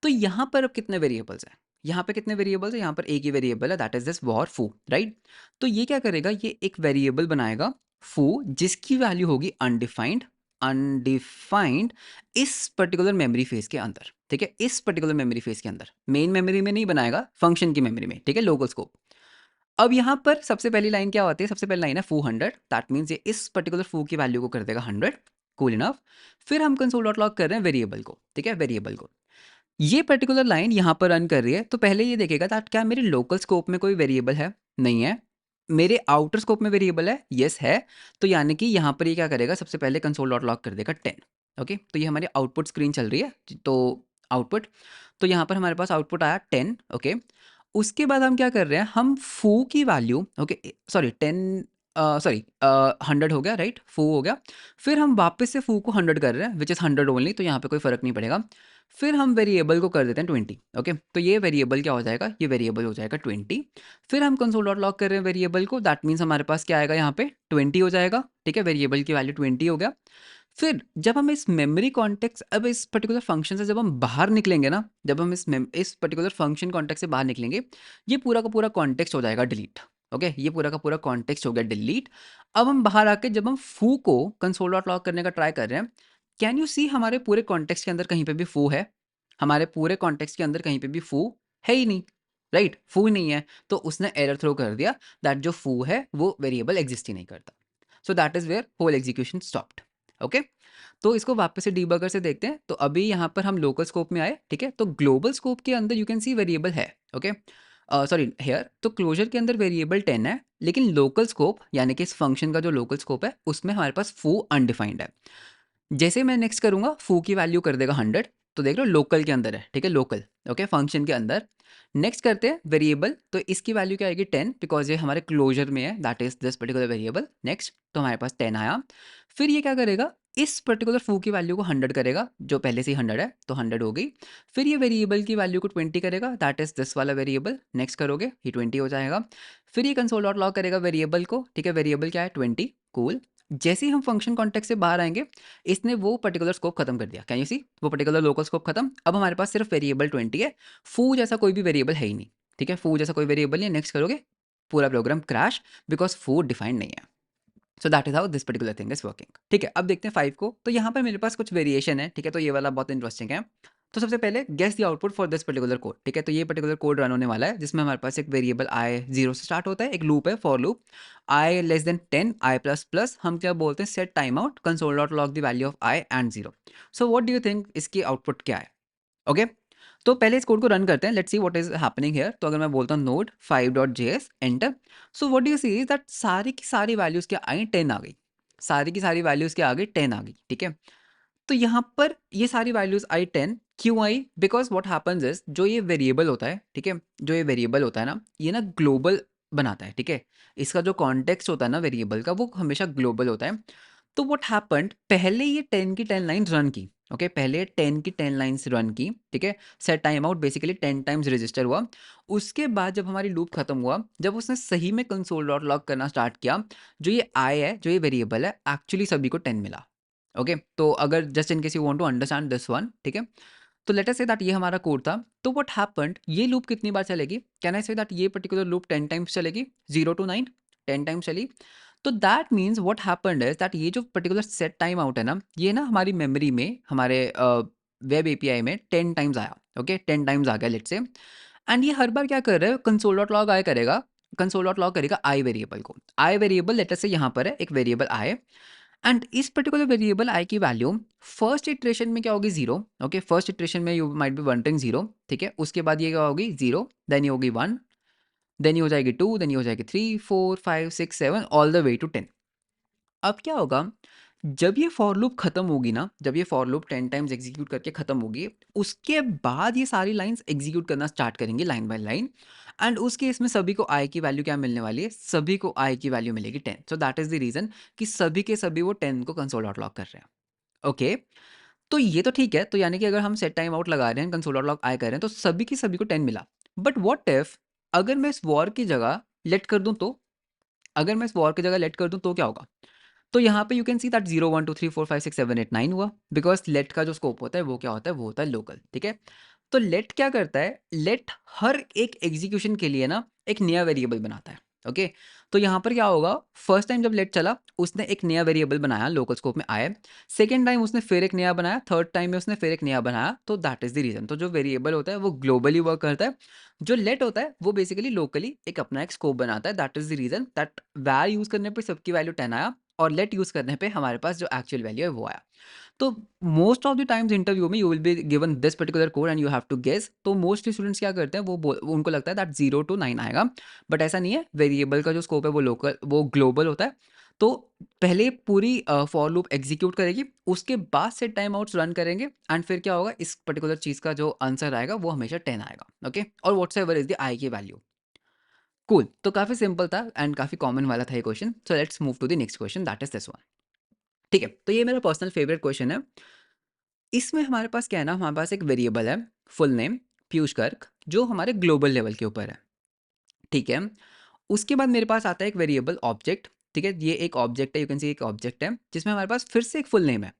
तो यहाँ पर अब कितने वेरिएबल्स हैं, यहाँ पे कितने वेरिएबल्स हैं, यहाँ पर एक ही वेरिएबल है, दैट इज दिस वॉर फू, राइट। तो ये क्या करेगा, ये एक वेरिएबल बनाएगा फू, जिसकी वैल्यू होगी अनडिफाइंड, अनडिफाइंड इस पर्टिकुलर मेमोरी फेज के अंदर, ठीक है, इस पर्टिकुलर मेमोरी फेज के अंदर, मेन मेमोरी में नहीं बनाएगा, फंक्शन की मेमोरी में, ठीक है, लोकल स्कोप। अब यहाँ पर सबसे पहली लाइन क्या होती है, सबसे पहली लाइन है फू 100, दैट मीन्स ये इस पर्टिकुलर फू की वैल्यू को कर देगा 100, कूल इनफ। फिर हम कंसोल डॉट लॉग कर रहे हैं वेरिएबल को, ठीक है, वेरिएबल को। ये पर्टिकुलर लाइन यहाँ पर रन कर रही है, तो पहले ये देखेगा दैट क्या मेरे लोकल स्कोप में कोई वेरिएबल है, नहीं है। मेरे आउटर स्कोप में वेरिएबल है, यस है। तो यानी कि यहाँ पर ये क्या करेगा, सबसे पहले कंसोल डॉट लॉग कर देगा 10, ओके। तो ये हमारी आउटपुट स्क्रीन चल रही है, तो आउटपुट, तो यहाँ पर हमारे पास आउटपुट आया 10, ओके। उसके बाद हम क्या कर रहे हैं, हम फू की वैल्यू, ओके, सॉरी 10, सॉरी 100 हो गया, राइट, फू हो गया। फिर हम वापस से फू को 100 कर रहे हैं, विच इज़ 100 ओनली, तो यहाँ पे कोई फ़र्क नहीं पड़ेगा। फिर हम वेरिएबल को कर देते हैं 20, ओके। तो ये वेरिएबल क्या हो जाएगा, ये वेरिएबल हो जाएगा 20। फिर हम कंसोल डॉट लॉग कर रहे हैं वेरिएबल को, दैट मीन्स हमारे पास क्या आएगा, यहाँ पे 20 हो जाएगा, ठीक है, वेरिएबल की वैल्यू 20 हो गया। फिर जब हम इस मेमोरी कॉन्टेक्स्ट, अब इस पर्टिकुलर फंक्शन से जब हम बाहर निकलेंगे ना, जब हम इस पर्टिकुलर फंक्शन कॉन्टेक्स्ट से बाहर निकलेंगे, ये पूरा का पूरा कॉन्टेक्स्ट हो जाएगा डिलीट, ओके, ये पूरा का पूरा कॉन्टेक्स्ट हो गया डिलीट। अब हम बाहर आके जब हम फू को कंसोल डॉट लॉग करने का ट्राई कर रहे हैं, कैन यू सी हमारे पूरे कॉन्टेक्स्ट के अंदर कहीं पे भी फू है, हमारे पूरे कॉन्टेक्स्ट के अंदर कहीं पे भी फू है ही नहीं, राइट, फू ही नहीं है। तो उसने एरर थ्रो कर दिया दैट जो फू है वो वेरिएबल एग्जिस्ट ही नहीं करता। So that is where whole execution stopped, okay. तो इसको वापस से डीबगर से देखते हैं। तो अभी यहाँ पर हम लोकल स्कोप में आए, ठीक है। तो ग्लोबल स्कोप के अंदर यू कैन सी वेरिएबल है, ओके, सॉरी हेयर, तो क्लोजर के अंदर वेरिएबल 10 है, लेकिन लोकल स्कोप यानी कि इस फंक्शन का जो लोकल स्कोप है उसमें हमारे पास फू अनडिफाइंड है। जैसे मैं नेक्स्ट करूँगा, फू की वैल्यू कर देगा 100, तो देख लो लोकल के अंदर है, ठीक है, लोकल, ओके, फंक्शन के अंदर। नेक्स्ट करते हैं वेरिएबल, तो इसकी वैल्यू क्या आएगी 10, बिकॉज ये हमारे क्लोजर में है, that is this particular variable. Next, तो हमारे पास 10 आया। फिर ये क्या करेगा, इस पर्टिकुलर फू की वैल्यू को 100 करेगा, जो पहले से ही 100 है, तो 100 हो गई। फिर ये वेरिएबल की वैल्यू को 20 करेगा, दैट इज दिस वाला वेरिएबल। नेक्स्ट करोगे, ये 20 हो जाएगा। फिर ये कंसोल डॉट लॉग करेगा वेरिएबल को, ठीक है, वेरिएबल क्या है 20, कूल। जैसे ही हम फंक्शन कॉन्टेक्स्ट से बाहर आएंगे, इसने वो पर्टिकुलर स्कोप खत्म कर दिया, कैन यू सी, वो पर्टिकुलर लोकल स्कोप खत्म। अब हमारे पास सिर्फ वेरिएबल 20 है, फू जैसा कोई भी वेरिएबल है ही नहीं, ठीक है, फू जैसा कोई वेरिएबल नहीं है। नेक्स्ट करोगे, पूरा प्रोग्राम क्रैश, बिकॉज फू डिफाइंड नहीं है। सो that is how this particular thing is working, ठीक है। अब देखते हैं 5 को। तो यहाँ पर मेरे पास कुछ वेरिएशन है, ठीक है, तो ये वाला बहुत इंटरेस्टिंग है। तो सबसे पहले guess the output for this particular code, ठीक है। तो ये पर्टिकुलर कोड रन होने वाला है, जिसमें हमारे पास एक वेरिएबल आई 0 से स्टार्ट होता है, एक लूप है, for loop, I less than 10, I plus plus, हम क्या बोलते हैं, set time out, console dot log the value of I and 0। So what do you think इसकी आउटपुट क्या है, ओके। तो पहले इस कोड को रन करते हैं, let's see what is happening here. तो अगर मैं बोलता हूँ node 5.js enter, so what do you see is that सारी की सारी वैल्यूज क्या आई, 10 आ गई, सारी की सारी वैल्यूज क्या आ गई, 10 आ गई, ठीक है। तो यहाँ पर ये सारी वैल्यूज आई 10, क्यों आई? बिकॉज व्हाट हैपेंस इज, जो ये वेरिएबल होता है, ठीक है, जो ये वेरिएबल होता है ना, ये ना ग्लोबल बनाता है, ठीक है। इसका जो कॉन्टेक्स्ट होता है ना वेरिएबल का, वो हमेशा ग्लोबल होता है। तो व्हाट हैपेंड, पहले ये 10 की 10 लाइन्स रन की, ओके, पहले 10 की 10 लाइन्स रन की, ठीक है। Set time out basically 10 times register हुआ। उसके बाद जब हमारी लूप खत्म हुआ, जब उसने सही में कंसोल डॉट लॉग करना स्टार्ट किया, जो ये आई है, जो ये वेरिएबल है, एक्चुअली सभी को 10 मिला। ओके, तो अगर just in case you want to understand this one, ठीक है, तो लेट अस से दैट ये हमारा कोड था। तो व्हाट हैपेंड, ये लूप कितनी बार चलेगी? कैन आई से दैट ये पर्टिकुलर लूप 10 टाइम्स चलेगी, 0 to 9 10 टाइम्स चली। तो that means what happened is that ये जो पर्टिकुलर सेट टाइम आउट है ना, ये ना हमारी मेमोरी में, हमारे वेब एपीआई में 10 टाइम्स आया, ओके, 10 टाइम्स आ गया लेट्स से। एंड ये हर बार क्या कर रहा है, कंसोल डॉट लॉग आई करेगा, कंसोल डॉट लॉग करेगा आई वेरिएबल को। आई वेरिएबल लेट अस से यहाँ पर है एक वेरिएबल आई, एंड इस पर्टिकुलर वेरिएबल आई की वैल्यू फर्स्ट इटरेशन में क्या होगी, जीरो, ओके, फर्स्ट इटरेशन में you might be wondering zero, ठीक है। उसके बाद ये क्या होगी, जीरो, देन ये होगी वन, देन ये हो जाएगी टू, देन ये हो जाएगी three, four, five, six, seven, all the way to 10। अब क्या होगा, जब ये फॉर लूप खत्म होगी ना, जब ये फॉर लूप 10 टाइम्स एग्जीक्यूट करके खत्म होगी, उसके बाद ये सारी लाइंस एग्जीक्यूट करना स्टार्ट करेंगे लाइन बाय लाइन। एंड उस केस में सभी को आई की वैल्यू क्या मिलने वाली है, सभी को आई की वैल्यू मिलेगी 10। So that is the reason कि सभी के सभी वो 10 को कंसोल डॉट लॉग कर रहे हैं। ओके, तो ये तो ठीक है। तो यानी कि अगर हम सेट टाइम आउट लगा रहे हैं, कंसोल डॉट लॉग आई कर रहे हैं, तो सभी की सभी को 10 मिला। बट व्हाट इफ अगर मैं इस वॉर की जगह लेट कर दूं, तो अगर मैं इस वॉर की जगह लेट कर दूं तो क्या होगा? तो यहाँ पे यू कैन सी दैट 0 1 2 3 4 5 6 7 8 9 हुआ, बिकॉज लेट का जो स्कोप होता है वो क्या होता है, वो होता है लोकल, ठीक है। तो लेट क्या करता है, लेट हर एक एग्जीक्यूशन के लिए ना एक नया वेरिएबल बनाता है, ओके। तो यहाँ पर क्या होगा, फर्स्ट टाइम जब लेट चला, उसने एक नया वेरिएबल बनाया, लोकल स्कोप में आया। सेकेंड टाइम उसने फिर एक नया बनाया, थर्ड टाइम में उसने फिर एक नया बनाया। तो दैट इज द रीजन। तो जो वेरिएबल होता है वो ग्लोबली वर्क करता है, जो लेट होता है वो बेसिकली लोकली एक अपना एक स्कोप बनाता है। That is the reason that var use करने पर सबकी वैल्यू 10 आया, और लेट यूज करने पे हमारे पास जो एक्चुअल वैल्यू है वो आया। तो most of the times interview में you will be given this particular code and you have to guess. तो मोस्टली स्टूडेंट्स क्या करते हैं, वो उनको लगता है दैट 0 to 9 आएगा, बट ऐसा नहीं है। वेरिएबल का जो स्कोप है वो लोकल, वो ग्लोबल होता है। तो पहले पूरी फॉर लूप एग्जीक्यूट करेगी, उसके बाद से टाइम आउट्स रन करेंगे, एंड फिर क्या होगा, इस पर्टिकुलर चीज का जो आंसर आएगा वो हमेशा 10 आएगा, ओके। और व्हाट्स एवर इज द आई की वैल्यू। कूल, तो काफी सिंपल था एंड काफी कॉमन वाला था ये question. So let's move to the next question, that is this one, ठीक है। तो ये मेरा पर्सनल फेवरेट क्वेश्चन है। इसमें हमारे पास क्या है ना, हमारे पास एक वेरिएबल है, फुल नेम पीयूष गर्ग, जो हमारे ग्लोबल लेवल के ऊपर है, ठीक है। उसके बाद मेरे पास आता है एक वेरिएबल ऑब्जेक्ट, ठीक है। ये एक ऑब्जेक्ट है, यू कैन सी एक ऑब्जेक्ट है जिसमें हमारे पास फिर से एक फुल नेम है,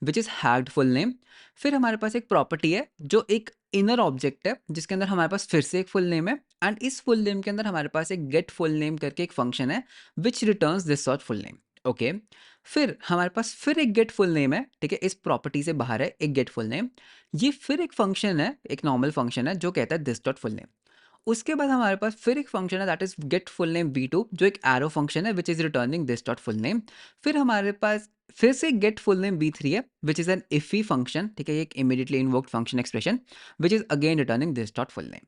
विच इज़ हैग्ड फुल नेम। फिर हमारे पास एक प्रॉपर्टी है जो एक इनर ऑब्जेक्ट है, जिसके अंदर हमारे पास फिर से एक फुल नेम है। एंड इस फुल नेम के अंदर हमारे पास एक गेट फुल नेम करके एक फंक्शन है, which returns this sort full name, okay. फिर हमारे पास फिर एक गेट फुल नेम है, ठीक है, इस प्रॉपर्टी से बाहर है एक गेट फुल नेम। ये फिर एक फंक्शन है, एक नॉर्मल फंक्शन है जो कहता है दिस डॉट फुल नेम। उसके बाद हमारे पास फिर एक फंक्शन है, that is get full name v2, जो एक एरो फंक्शन है which is returning this dot full name. फिर हमारे पास फिर से गेट फुल नेम v3 है, which is an IIFE function, ठीक है, ये एक immediately invoked function expression, which is again returning this dot full name,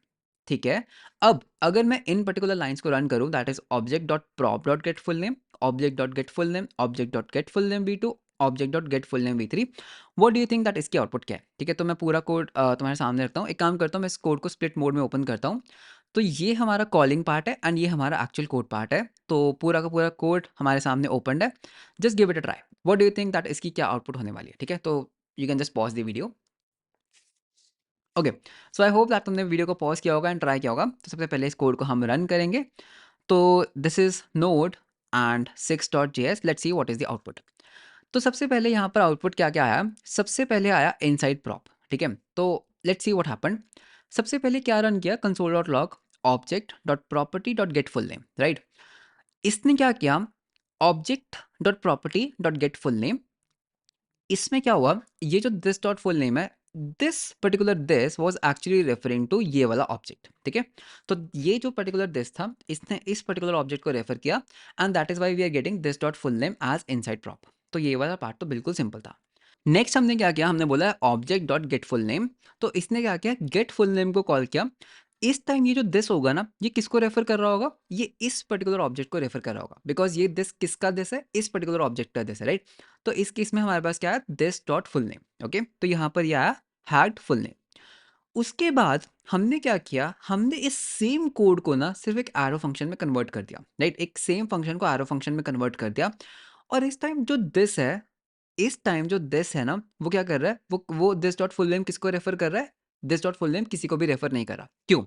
ठीक है। अब अगर मैं इन पर्टिकुलर लाइंस को रन करूं, that is object dot prop dot get full name, object dot get full name, object dot get full name v2, object dot get full name v3, what do you think that इसकी output क्या है, ठीक है। तो मैं पूरा code तुम्हारे सामने रखता हूँ। एक काम करता हूँ, मैं इस कोड को स्प्लिट मोड में ओपन करता हूँ। तो ये हमारा कॉलिंग पार्ट है एंड ये हमारा एक्चुअल कोड पार्ट है। तो पूरा का पूरा कोड हमारे सामने ओपन है। Just give it a try, what do you think that इसकी क्या आउटपुट होने वाली है, ठीक है। तो you can just pause the video. Okay, so I hope that तुमने वीडियो को पॉज किया होगा एंड ट्राई किया होगा। तो सबसे पहले इस कोड को हम रन करेंगे। तो this is node and 6.js, let's see what is the output. तो सबसे पहले यहाँ पर आउटपुट क्या क्या आया, सबसे पहले आया इनसाइड प्रॉप, ठीक है। तो लेट्स सी व्हाट हैपेंड। सबसे पहले क्या रन किया, console dot log object dot property dot get full name, right. इसने क्या किया, object dot property dot get full name, इसमें क्या हुआ, ये जो दिस डॉट फुल नेम है, this particular this was actually referring to ये वाला ऑब्जेक्ट, ठीक है। तो ये जो पर्टिकुलर दिस था, इसने इस पर्टिकुलर ऑब्जेक्ट को रेफर किया, and that is why we are getting this dot full name as inside prop. तो ये वाला पार्ट तो बिल्कुल सिंपल था। नेक्स्ट हमने क्या किया, हमने बोला object dot get full name. तो इसने क्या किया, गेट फुल नेम को कॉल किया। इस टाइम ये जो दिस होगा ना, ये किसको रेफर कर रहा होगा, ये इस पर्टिकुलर ऑब्जेक्ट को रेफर कर रहा होगा, बिकॉज ये दिस किसका दिस है, इस पर्टिकुलर ऑब्जेक्ट का दिस है, राइट। तो इस केस में हमारे पास क्या है, this dot full name. Okay, तो यहाँ पर यह आया हैड फुल नेम। उसके बाद हमने क्या किया, हमने इस सेम कोड को ना सिर्फ एक एरो फंक्शन में कन्वर्ट कर दिया, राइट। एक सेम फंक्शन को एरो फंक्शन में कन्वर्ट कर दिया। और इस टाइम जो दिस है, इस टाइम जो दिस है ना, वो क्या कर रहा है, वो दिस डॉट फुल नेम किसको रेफर कर रहा है, दिस डॉट फुल नेम किसी को भी रेफर नहीं कर रहा। क्यों?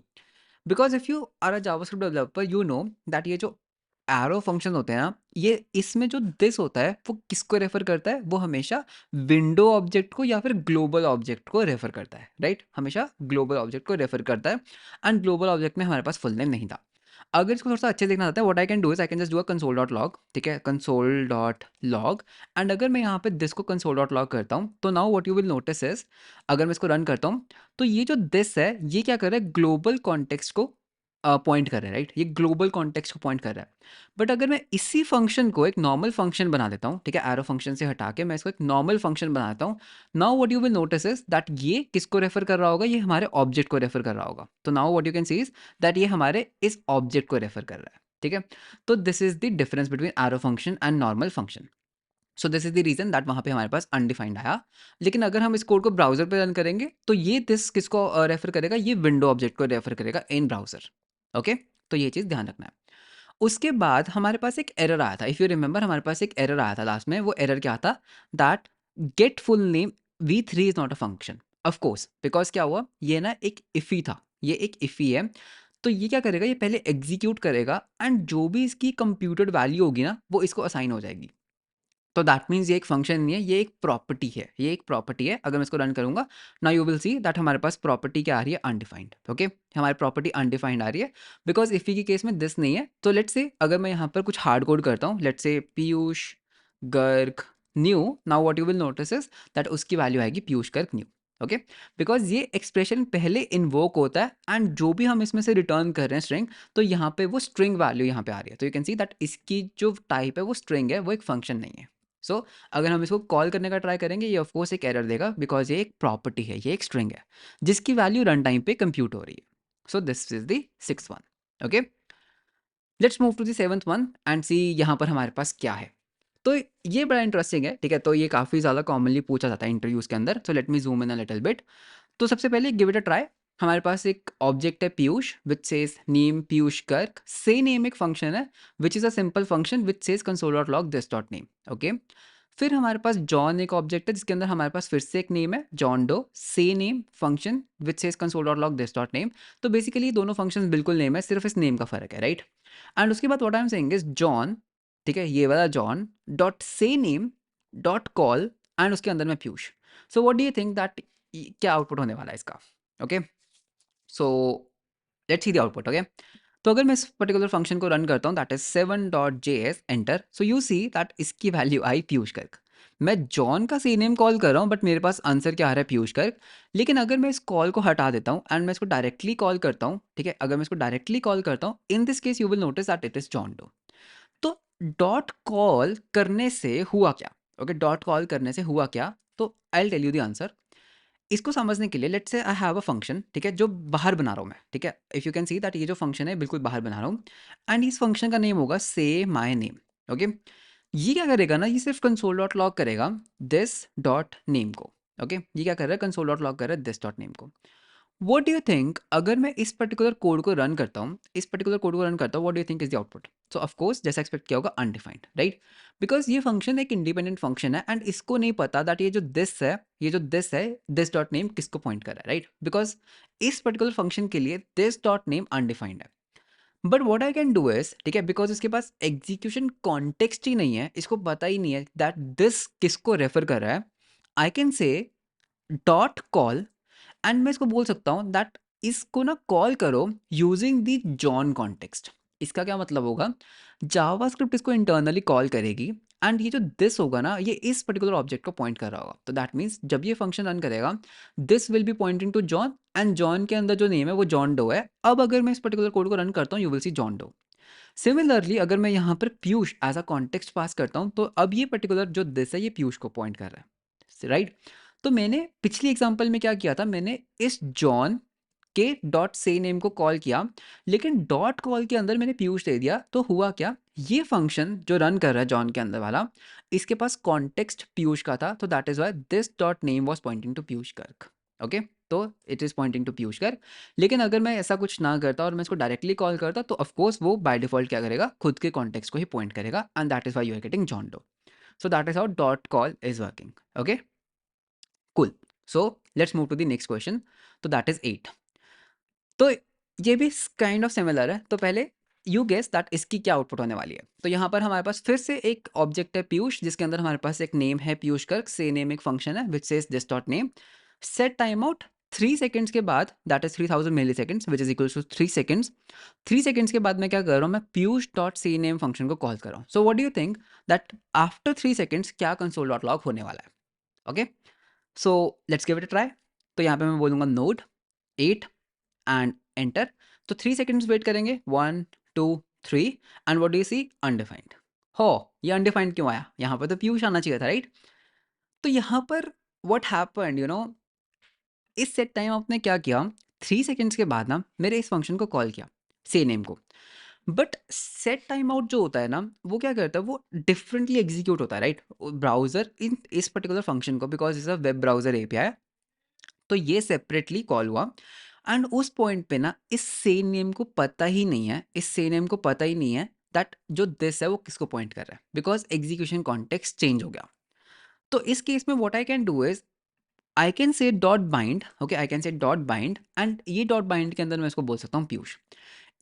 Because if you are a JavaScript developer, you know that ये जो एरो फंक्शन होते हैं ना, ये इसमें जो दिस होता है वो किसको रेफर करता है, वो हमेशा विंडो ऑब्जेक्ट को या फिर ग्लोबल ऑब्जेक्ट को रेफर करता है, राइट। हमेशा ग्लोबल ऑब्जेक्ट को रेफर करता है। एंड ग्लोबल ऑब्जेक्ट में हमारे पास फुल नेम नहीं था। अगर इसको थोड़ा सा अच्छे देखना चाहता है, what I can do is I can just do a console dot log, ठीक है, कंसोल डॉट लॉग। एंड अगर मैं यहाँ पे दिस को कंसोल डॉट लॉग करता हूँ, तो now what you will notice is, अगर मैं इसको रन करता हूँ, तो ये जो दिस है, ये क्या कर रहा है, ग्लोबल कॉन्टेक्स्ट को पॉइंट कर रहा है, राइट। ये ग्लोबल कॉन्टेक्स्ट को पॉइंट कर रहा है। बट अगर मैं इसी फंक्शन को एक नॉर्मल फंक्शन बना देता हूँ, ठीक है, एरो फंक्शन से हटा के मैं इसको एक नॉर्मल फंक्शन बना देता हूँ, now what you will notice is that ये किसको रेफर कर रहा होगा, ये हमारे ऑब्जेक्ट को रेफर कर रहा होगा। तो now what you can C is that ये हमारे इस ऑब्जेक्ट को रेफर कर रहा है, ठीक है। तो this is the difference between arrow function and normal function. So this is the reason that वहाँ पे हमारे पास अनडिफाइंड आया। लेकिन अगर हम इस कोड को ब्राउजर पे रन करेंगे, तो ये दिस किसको रेफर करेगा, ये विंडो ऑब्जेक्ट को रेफर करेगा इन ब्राउजर। ओके, तो ये चीज़ ध्यान रखना है। उसके बाद हमारे पास एक एरर आया था, इफ़ यू रिमेंबर हमारे पास एक एरर आया था लास्ट में। वो एरर क्या था, that get full name v3 is not a function. Of course, because क्या हुआ, ये ना एक इफ़ी था, ये एक इफ़ी है। तो ये क्या करेगा, ये पहले एग्जीक्यूट करेगा एंड जो भी इसकी कंप्यूटेड वैल्यू होगी ना, वो इसको असाइन हो जाएगी। तो दैट मीन्स ये एक फंक्शन नहीं है, ये एक प्रॉपर्टी है, ये एक प्रॉपर्टी है। अगर मैं इसको रन करूंगा, now you will see that हमारे पास प्रॉपर्टी क्या आ रही है, अनडिफाइंड। ओके, हमारी प्रॉपर्टी अनडिफाइंड आ रही है, बिकॉज इफ़ी के केस में दिस नहीं है। तो लेट्स से अगर मैं यहाँ पर कुछ हार्ड कोड करता हूँ, let's say Piyush Garg new, now what you will notice is that उसकी वैल्यू आएगी Piyush Garg new. Okay, because ये एक्सप्रेशन पहले इन्वोक होता है एंड जो भी हम इसमें से रिटर्न कर रहे हैं स्ट्रिंग, तो यहाँ पे वो स्ट्रिंग वैल्यू यहाँ पे आ रही है। तो यू कैन सी दैट इसकी जो टाइप है वो स्ट्रिंग है, वो एक फंक्शन नहीं है। सो अगर हम इसको कॉल करने का ट्राई करेंगे, ये ऑफकोर्स एक एरर देगा, बिकॉज ये एक प्रॉपर्टी है, ये एक स्ट्रिंग है जिसकी वैल्यू रन टाइम पे कंप्यूट हो रही है। So this is the six one. Okay, let's move to the seventh one and see यहाँ पर हमारे पास क्या है। तो ये बड़ा इंटरेस्टिंग है, ठीक है। तो ये काफ़ी ज़्यादा कॉमनली पूछा जाता है इंटरव्यूज़ के अंदर। So let me zoom in a little bit. तो सबसे पहले गिव इट अ ट्राई। हमारे पास एक ऑब्जेक्ट है Piyush which says name Piyush Garg, से नेम एक फंक्शन है which is a simple function which says console dot log this dot name. Okay, फिर हमारे पास जॉन एक ऑब्जेक्ट है जिसके अंदर हमारे पास फिर से एक नेम है जॉन डो, से name function which says console dot log this dot name. तो बेसिकली दोनों फंक्शंस बिल्कुल नेम है, सिर्फ इस नेम का फर्क है, राइट। एंड उसके बाद what I am saying is John, ठीक है, ये वाला जॉन डॉट से नेम डॉट कॉल एंड उसके अंदर में पीयूष। सो what do you think that क्या आउटपुट होने वाला है इसका। Okay, so let's see the output. Okay, तो अगर मैं इस पर्टिकुलर फंक्शन को रन करता हूँ, that is 7.js enter, so you see that इसकी वैल्यू आई पीयूष गर्ग। मैं जॉन का सी नेम कॉल कर रहा हूँ, बट मेरे पास आंसर क्या आ रहा है, पीयूष गर्ग। लेकिन अगर मैं इस कॉल को हटा देता हूँ एंड मैं इसको डायरेक्टली कॉल करता हूँ, ठीक है, अगर मैं इसको डायरेक्टली कॉल करता हूँ, in this case you will notice that it is John Doe. तो डॉट कॉल करने से हुआ क्या, ओके, डॉट कॉल करने से हुआ क्या, तो I tell you the answer. इसको समझने के लिए let's say I have a function, ठीक है, जो बाहर बना रहा हूँ मैं, ठीक है। If you can see that ये जो फंक्शन है बिल्कुल बाहर बना रहा हूँ एंड इस फंक्शन का नेम होगा से माई नेम। ओके, ये क्या करेगा ना, ये सिर्फ कंसोल डॉट लॉग करेगा दिस डॉट नेम को। ओके, ये क्या कर रहा है, कंसोल डॉट लॉग कर रहा है दिस डॉट नेम को। व्हाट डू यू थिंक, अगर मैं इस पर्टिकुलर कोड को रन करता हूँ, इस पर्टिकुलर कोड को रन करता हूँ, what do you think is the output. So of course जैसा एक्सपेक्ट किया होगा, अनडिफाइंड, राइट। बिकॉज ये फंक्शन एक इंडिपेंडेंट फंक्शन है एंड इसको नहीं पता दैट ये जो दिस है, ये जो दिस है, दिस डॉट नेम किसको पॉइंट कर रहा है, राइट। बिकॉज इस पर्टिकुलर फंक्शन के लिए दिस डॉट नेम अनडिफाइंड है। But what I can do is, ठीक है, बिकॉज इसके पास एग्जीक्यूशन कॉन्टेक्स्ट ही नहीं है, इसको पता ही नहीं है दैट दिस किसको रेफर कर रहा है, I can say dot call and मैं इसको बोल सकता हूँ दैट इसको ना कॉल करो यूजिंग द जॉन कॉन्टेक्स्ट। इसका क्या मतलब होगा, जावास्क्रिप्ट इसको इंटरनली कॉल करेगी एंड ये जो दिस होगा ना, ये इस पर्टिकुलर ऑब्जेक्ट को पॉइंट कर रहा होगा। तो दैट मीन्स जब ये फंक्शन रन करेगा, this will be pointing to John and John के अंदर जो नेम है वो जॉन डो है। अब अगर मैं इस पर्टिकुलर कोड को रन करता हूँ, you will C John Doe. Similarly अगर मैं यहाँ पर पीयूष एज अ कॉन्टेक्स्ट पास करता हूँ, तो अब ये पर्टिकुलर जो दिस है ये पीयूष को पॉइंट कर रहा है। राइट। तो मैंने पिछली एग्जांपल में क्या किया था, मैंने इस जॉन के डॉट से नेम को कॉल किया, लेकिन डॉट कॉल के अंदर मैंने पीयूष दे दिया, तो हुआ क्या, ये फंक्शन जो रन कर रहा है जॉन के अंदर वाला, इसके पास कॉन्टेक्स्ट पीयूष का था, तो that is why this dot name was pointing to Piyush Garg. Okay, तो it is pointing to Piyush Garg. लेकिन अगर मैं ऐसा कुछ ना करता और मैं इसको डायरेक्टली कॉल करता, तो ऑफकोर्स वो बाय डिफॉल्ट क्या करेगा, खुद के कॉन्टेक्स्ट को ही पॉइंट करेगा, and that is why you are getting John Doe. So that is how dot call is working. Okay, cool. So let's move to the next question. So that is 8. तो ये भी kind of similar है। तो पहले you guess that इसकी क्या output होने वाली है। तो यहाँ पर हमारे पास फिर से एक ऑब्जेक्ट है पीयूष, जिसके अंदर हमारे पास एक नेम है पीयूष गर्ग, से नेम एक फंक्शन है which says this dot name, set time out 3 seconds के बाद, that is 3000 milliseconds which is equal to 3 seconds. 3 seconds के बाद मैं क्या कर रहा हूँ, मैं Piyush dot see name function को कॉल कर रहा हूँ। So what do you think that after 3 seconds क्या कंसोल डॉट लॉग होने वाला है। Okay, so let's give it a try. तो यहाँ पे मैं बोलूँगा नोड 8 एंड एंटर। तो 3 सेकंड्स वेट करेंगे, 1 2 3, and what do you see, undefined. हो, ये अनडिफाइंड क्यों आया, यहाँ पर तो पीयूष आना चाहिए था, राइट। तो यहाँ पर व्हाट हैपेंड, यू नो, इस सेट टाइम आपने क्या किया, 3 सेकंड्स के बाद ना मेरे इस फंक्शन को कॉल किया, से नेम को। बट सेट टाइम आउट जो होता है ना, वो क्या करता है, वो डिफरेंटली एग्जीक्यूट होता है, राइट। ब्राउजर इन इस पर्टिकुलर फंक्शन को, because is a web browser API, तो ये सेपरेटली कॉल हुआ, एंड उस पॉइंट पे ना इस सेम नेम को पता ही नहीं है, इस सेम नेम को पता ही नहीं है दैट जो दिस है वो किसको पॉइंट कर रहा है, बिकॉज एग्जीक्यूशन कॉन्टेक्स्ट चेंज हो गया। तो इस केस में what I can do is, I can say dot bind. Okay, I can say dot bind, and ये डॉट बाइंड के अंदर मैं इसको बोल सकता हूँ पीयूष।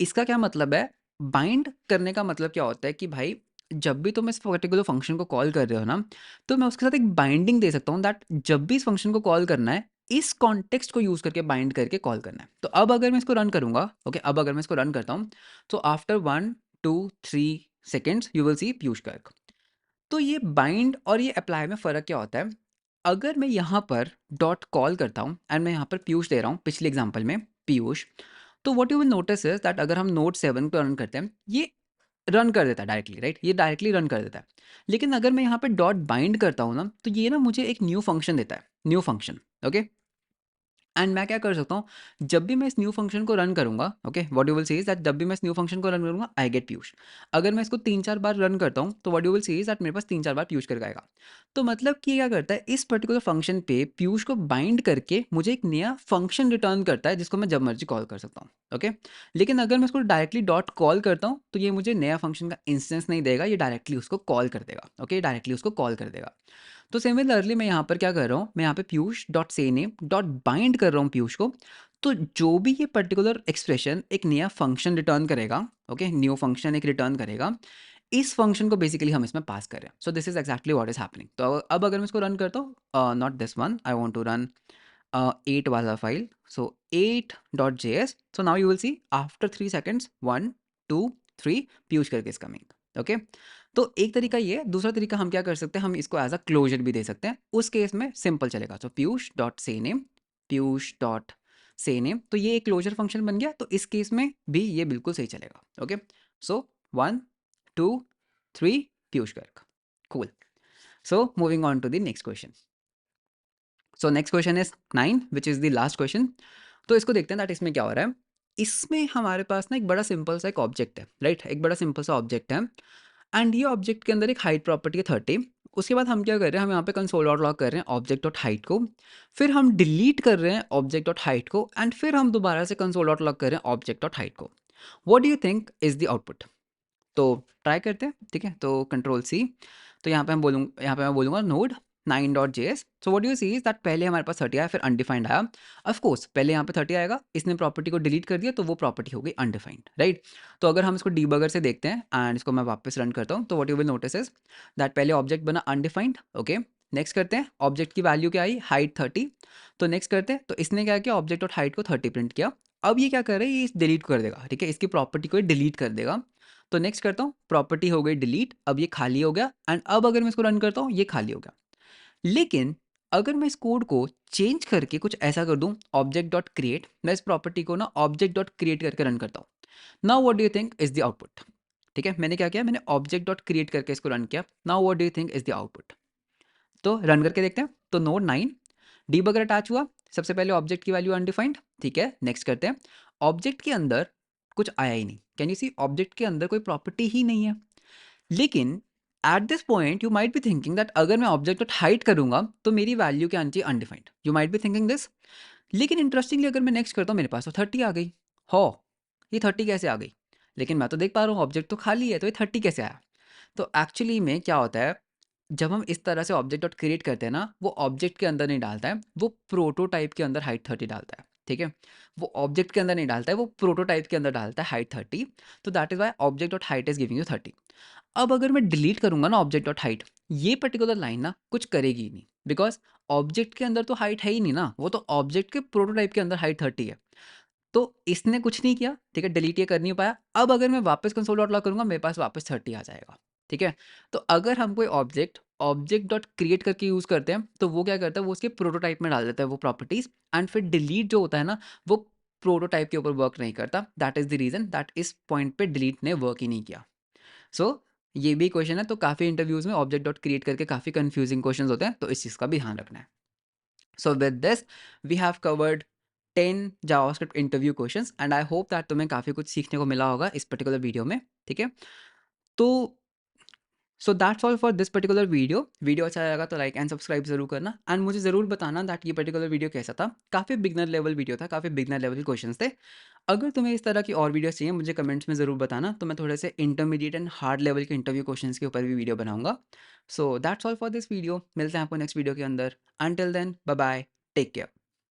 इसका क्या मतलब है, बाइंड करने का मतलब क्या होता है कि भाई जब भी तुम इस पर्टिकुलर फंक्शन को कॉल कर रहे हो ना, तो मैं उसके साथ एक बाइंडिंग दे सकता हूँ दैट जब भी इस फंक्शन को कॉल करना है, इस कॉन्टेक्स्ट को यूज करके बाइंड करके कॉल करना है। तो अब अगर मैं इसको रन करूंगा, ओके, अब अगर मैं इसको रन करता हूँ, तो आफ्टर 1 2 3 सेकेंड्स यू विल सी पीयूष गर्ग। तो ये बाइंड और ये अप्लाई में फ़र्क क्या होता है, अगर मैं यहाँ पर डॉट कॉल करता हूँ एंड मैं यहाँ पर पीयूष दे रहा हूँ, पिछले एग्जांपल में पीयूष, तो what you will notice is that अगर हम नोट 7 पे रन करते हैं, ये रन कर देता है डायरेक्टली, राइट, ये डायरेक्टली रन कर देता है। लेकिन अगर मैं यहाँ पे डॉट बाइंड करता हूँ ना, तो ये ना मुझे एक न्यू फंक्शन देता है, न्यू फंक्शन। ओके, एंड मैं क्या कर सकता हूँ, जब भी मैं इस न्यू फंक्शन को रन करूंगा, okay, what you will see is that जब भी मैं इस न्यू फंक्शन को रन करूंगा, आई गेट पीयूष। अगर मैं इसको 3 4 बार रन करता हूँ, तो what you will see is that मेरे पास 3 4 बार पीयूष करके आएगा। तो मतलब कि ये क्या करता है, इस पर्टिकुलर फंक्शन पे पीयूष को बाइंड करके मुझे एक नया फंक्शन रिटर्न करता है, जिसको मैं जब मर्जी कॉल कर सकता हूँ। ओके, लेकिन अगर मैं इसको डायरेक्टली डॉट कॉल करता हूँ, तो ये मुझे नया फंक्शन का इंस्टेंस नहीं देगा, ये डायरेक्टली उसको कॉल कर देगा। ओके, डायरेक्टली उसको कॉल कर देगा। तो सिमिलरली मैं यहाँ पर क्या कर रहा हूँ, मैं यहाँ पे पीयूष डॉट से नेम डॉट बाइंड कर रहा हूँ पीयूष को। तो जो भी ये पर्टिकुलर एक्सप्रेशन एक नया फंक्शन रिटर्न करेगा, ओके, न्यू फंक्शन एक रिटर्न करेगा, इस फंक्शन को बेसिकली हम इसमें पास कर रहे हैं। So this is exactly what is happening. तो अब अगर मैं इसको रन करता हूँ, not this one, I want to run 8 वाला file, so 8.js। So now you will see after 3 seconds 1 2 3 Piyush करके इज कमिंग। ओके, तो एक तरीका ये है। दूसरा तरीका हम क्या कर सकते हैं, हम इसको एज अ क्लोजर भी दे सकते हैं। उस केस में सिंपल चलेगा, तो पीयूष डॉट से नेम, पीयूष डॉट से नेम, तो ये एक क्लोजर फंक्शन बन गया। तो इस केस में भी ये बिल्कुल सही चलेगा। Okay, so 1 2 3 Piyush Garg, cool. So moving on to the next question. So next question is 9 which is the last question. तो इसको देखते हैं दैट इसमें क्या हो रहा है। इसमें हमारे पास ना एक बड़ा सिंपल सा एक ऑब्जेक्ट है, राइट, एक बड़ा सिंपल सा ऑब्जेक्ट है, एंड ये ऑब्जेक्ट के अंदर एक हाइट प्रॉपर्टी है 30। उसके बाद हम क्या कर रहे हैं, हम यहाँ पे कंसोल डॉट लॉग कर रहे हैं ऑब्जेक्ट डॉट हाइट को, फिर हम डिलीट कर रहे हैं ऑब्जेक्ट डॉट हाइट को, एंड फिर हम दोबारा से कंसोल डॉट लॉग कर रहे हैं ऑब्जेक्ट डॉट हाइट को। What do you think is the output. तो ट्राई करते हैं, ठीक है। तो कंट्रोल सी, तो यहाँ पे मैं बोलूँगा node 9.js। So what you see is that पहले हमारे पास 30 आया, फिर अनडिफाइंड आया। ऑफ कोर्स पहले यहाँ पे 30 आएगा, इसने प्रॉपर्टी को डिलीट कर दिया, तो वो प्रॉपर्टी हो गई अनडिफाइंड, राइट। तो अगर हम इसको डीबगर से देखते हैं एंड इसको मैं वापस रन करता हूँ, तो what you will notice is that पहले ऑब्जेक्ट बना अनडिफाइंड। ओके, नेक्स्ट करते हैं, ऑब्जेक्ट की वैल्यू क्या आई, हाइट 30। तो नेक्स्ट करते हैं, तो इसने क्या किया, ऑब्जेक्ट और हाइट को 30 प्रिंट किया। अब ये क्या कर रहा है, ये डिलीट कर देगा, ठीक है, इसकी प्रॉपर्टी को डिलीट कर देगा। तो नेक्स्ट करता हूँ, प्रॉपर्टी हो गई डिलीट, अब ये खाली हो गया, एंड अब अगर मैं इसको रन करता हूँ, ये खाली हो गया। लेकिन अगर मैं इस कोड को चेंज करके कुछ ऐसा कर दूं, ऑब्जेक्ट डॉट क्रिएट, मैं इस प्रॉपर्टी को ना ऑब्जेक्ट डॉट क्रिएट करके रन करता हूँ। Now what do you think is the output. ठीक है, मैंने क्या किया, मैंने ऑब्जेक्ट डॉट क्रिएट करके इसको रन किया। Now what do you think is the output. तो रन करके देखते हैं। तो नोड 9 डीबगर अटैच हुआ, सबसे पहले ऑब्जेक्ट की वैल्यू अनडिफाइंड, ठीक है, नेक्स्ट करते हैं। ऑब्जेक्ट के अंदर कुछ आया ही नहीं, कैन यू सी ऑब्जेक्ट के अंदर कोई प्रॉपर्टी ही नहीं है। लेकिन at this point you might be thinking that अगर मैं ऑब्जेक्ट को हाइड करूंगा तो मेरी वैल्यू क्या आनी चाहिए, undefined. You might be thinking this. लेकिन इंटरेस्टिंगली अगर मैं नेक्स्ट करता हूँ, मेरे पास तो 30 आ गई। हो, ये 30 कैसे आ गई? लेकिन मैं तो देख पा रहा हूँ ऑब्जेक्ट तो खाली है, तो ये 30 कैसे आया? तो एक्चुअली में क्या होता है, जब हम इस तरह से ऑब्जेक्ट डॉट क्रिएट करते हैं ना, वो ऑब्जेक्ट के अंदर नहीं डालता है, वो प्रोटोटाइप के अंदर हाइट 30 डालता है, ठीक है। वो ऑब्जेक्ट के अंदर नहीं डालता है, वो प्रोटोटाइप के अंदर डालता है हाइट 30। तो that is why object dot height is giving you 30। अब अगर मैं डिलीट करूंगा ना ऑब्जेक्ट डॉट हाइट, ये पर्टिकुलर लाइन ना कुछ करेगी ही नहीं, बिकॉज ऑब्जेक्ट के अंदर तो हाइट है ही नहीं ना, वो तो ऑब्जेक्ट के प्रोटोटाइप के अंदर हाइट 30 है। तो इसने कुछ नहीं किया, ठीक है, डिलीट ये कर नहीं पाया। अब अगर मैं वापस कंसोल डॉट लॉग करूंगा, मेरे पास वापस 30 आ जाएगा, ठीक है। तो अगर हम कोई ऑब्जेक्ट ऑब्जेक्ट डॉट क्रिएट करके यूज करते हैं, तो वो क्या करता है, वो उसके प्रोटोटाइप में डाल देता है वो प्रॉपर्टीज, एंड फिर डिलीट जो होता है ना, वो प्रोटोटाइप के ऊपर वर्क नहीं करता। That is the reason that इस पॉइंट पे डिलीट ने वर्क ही नहीं किया। सो ये भी क्वेश्चन है, तो काफी इंटरव्यूज में ऑब्जेक्ट डॉट क्रिएट करके काफी कंफ्यूजिंग क्वेश्चन होते हैं, तो इस चीज का भी ध्यान रखना है। So with this, we have covered 10 JavaScript interview questions and I hope that तुम्हें काफ़ी कुछ सीखने को मिला होगा इस पर्टिकुलर वीडियो में, ठीक है। तो सो that's all for this particular video अच्छा लगा तो लाइक एंड सब्सक्राइब जरूर करना, एंड मुझे ज़रूर बताना दैट ये पर्टिकुलर वीडियो कैसा था। काफ़ी बिगनर लेवल वीडियो था, काफ़ी बिगनर लेवल के क्वेश्चंस थे। अगर तुम्हें इस तरह की और वीडियोस चाहिए, मुझे कमेंट्स में ज़रूर बताना, तो मैं थोड़े से इंटरमीडिएट एंड हार्ड लेवल के इंटरव्यू क्वेश्चंस के ऊपर भी वीडियो बनाऊंगा। So that's all for this video, मिलते हैं आपको नेक्स्ट वीडियो के अंदर। Until then, bye bye, take care.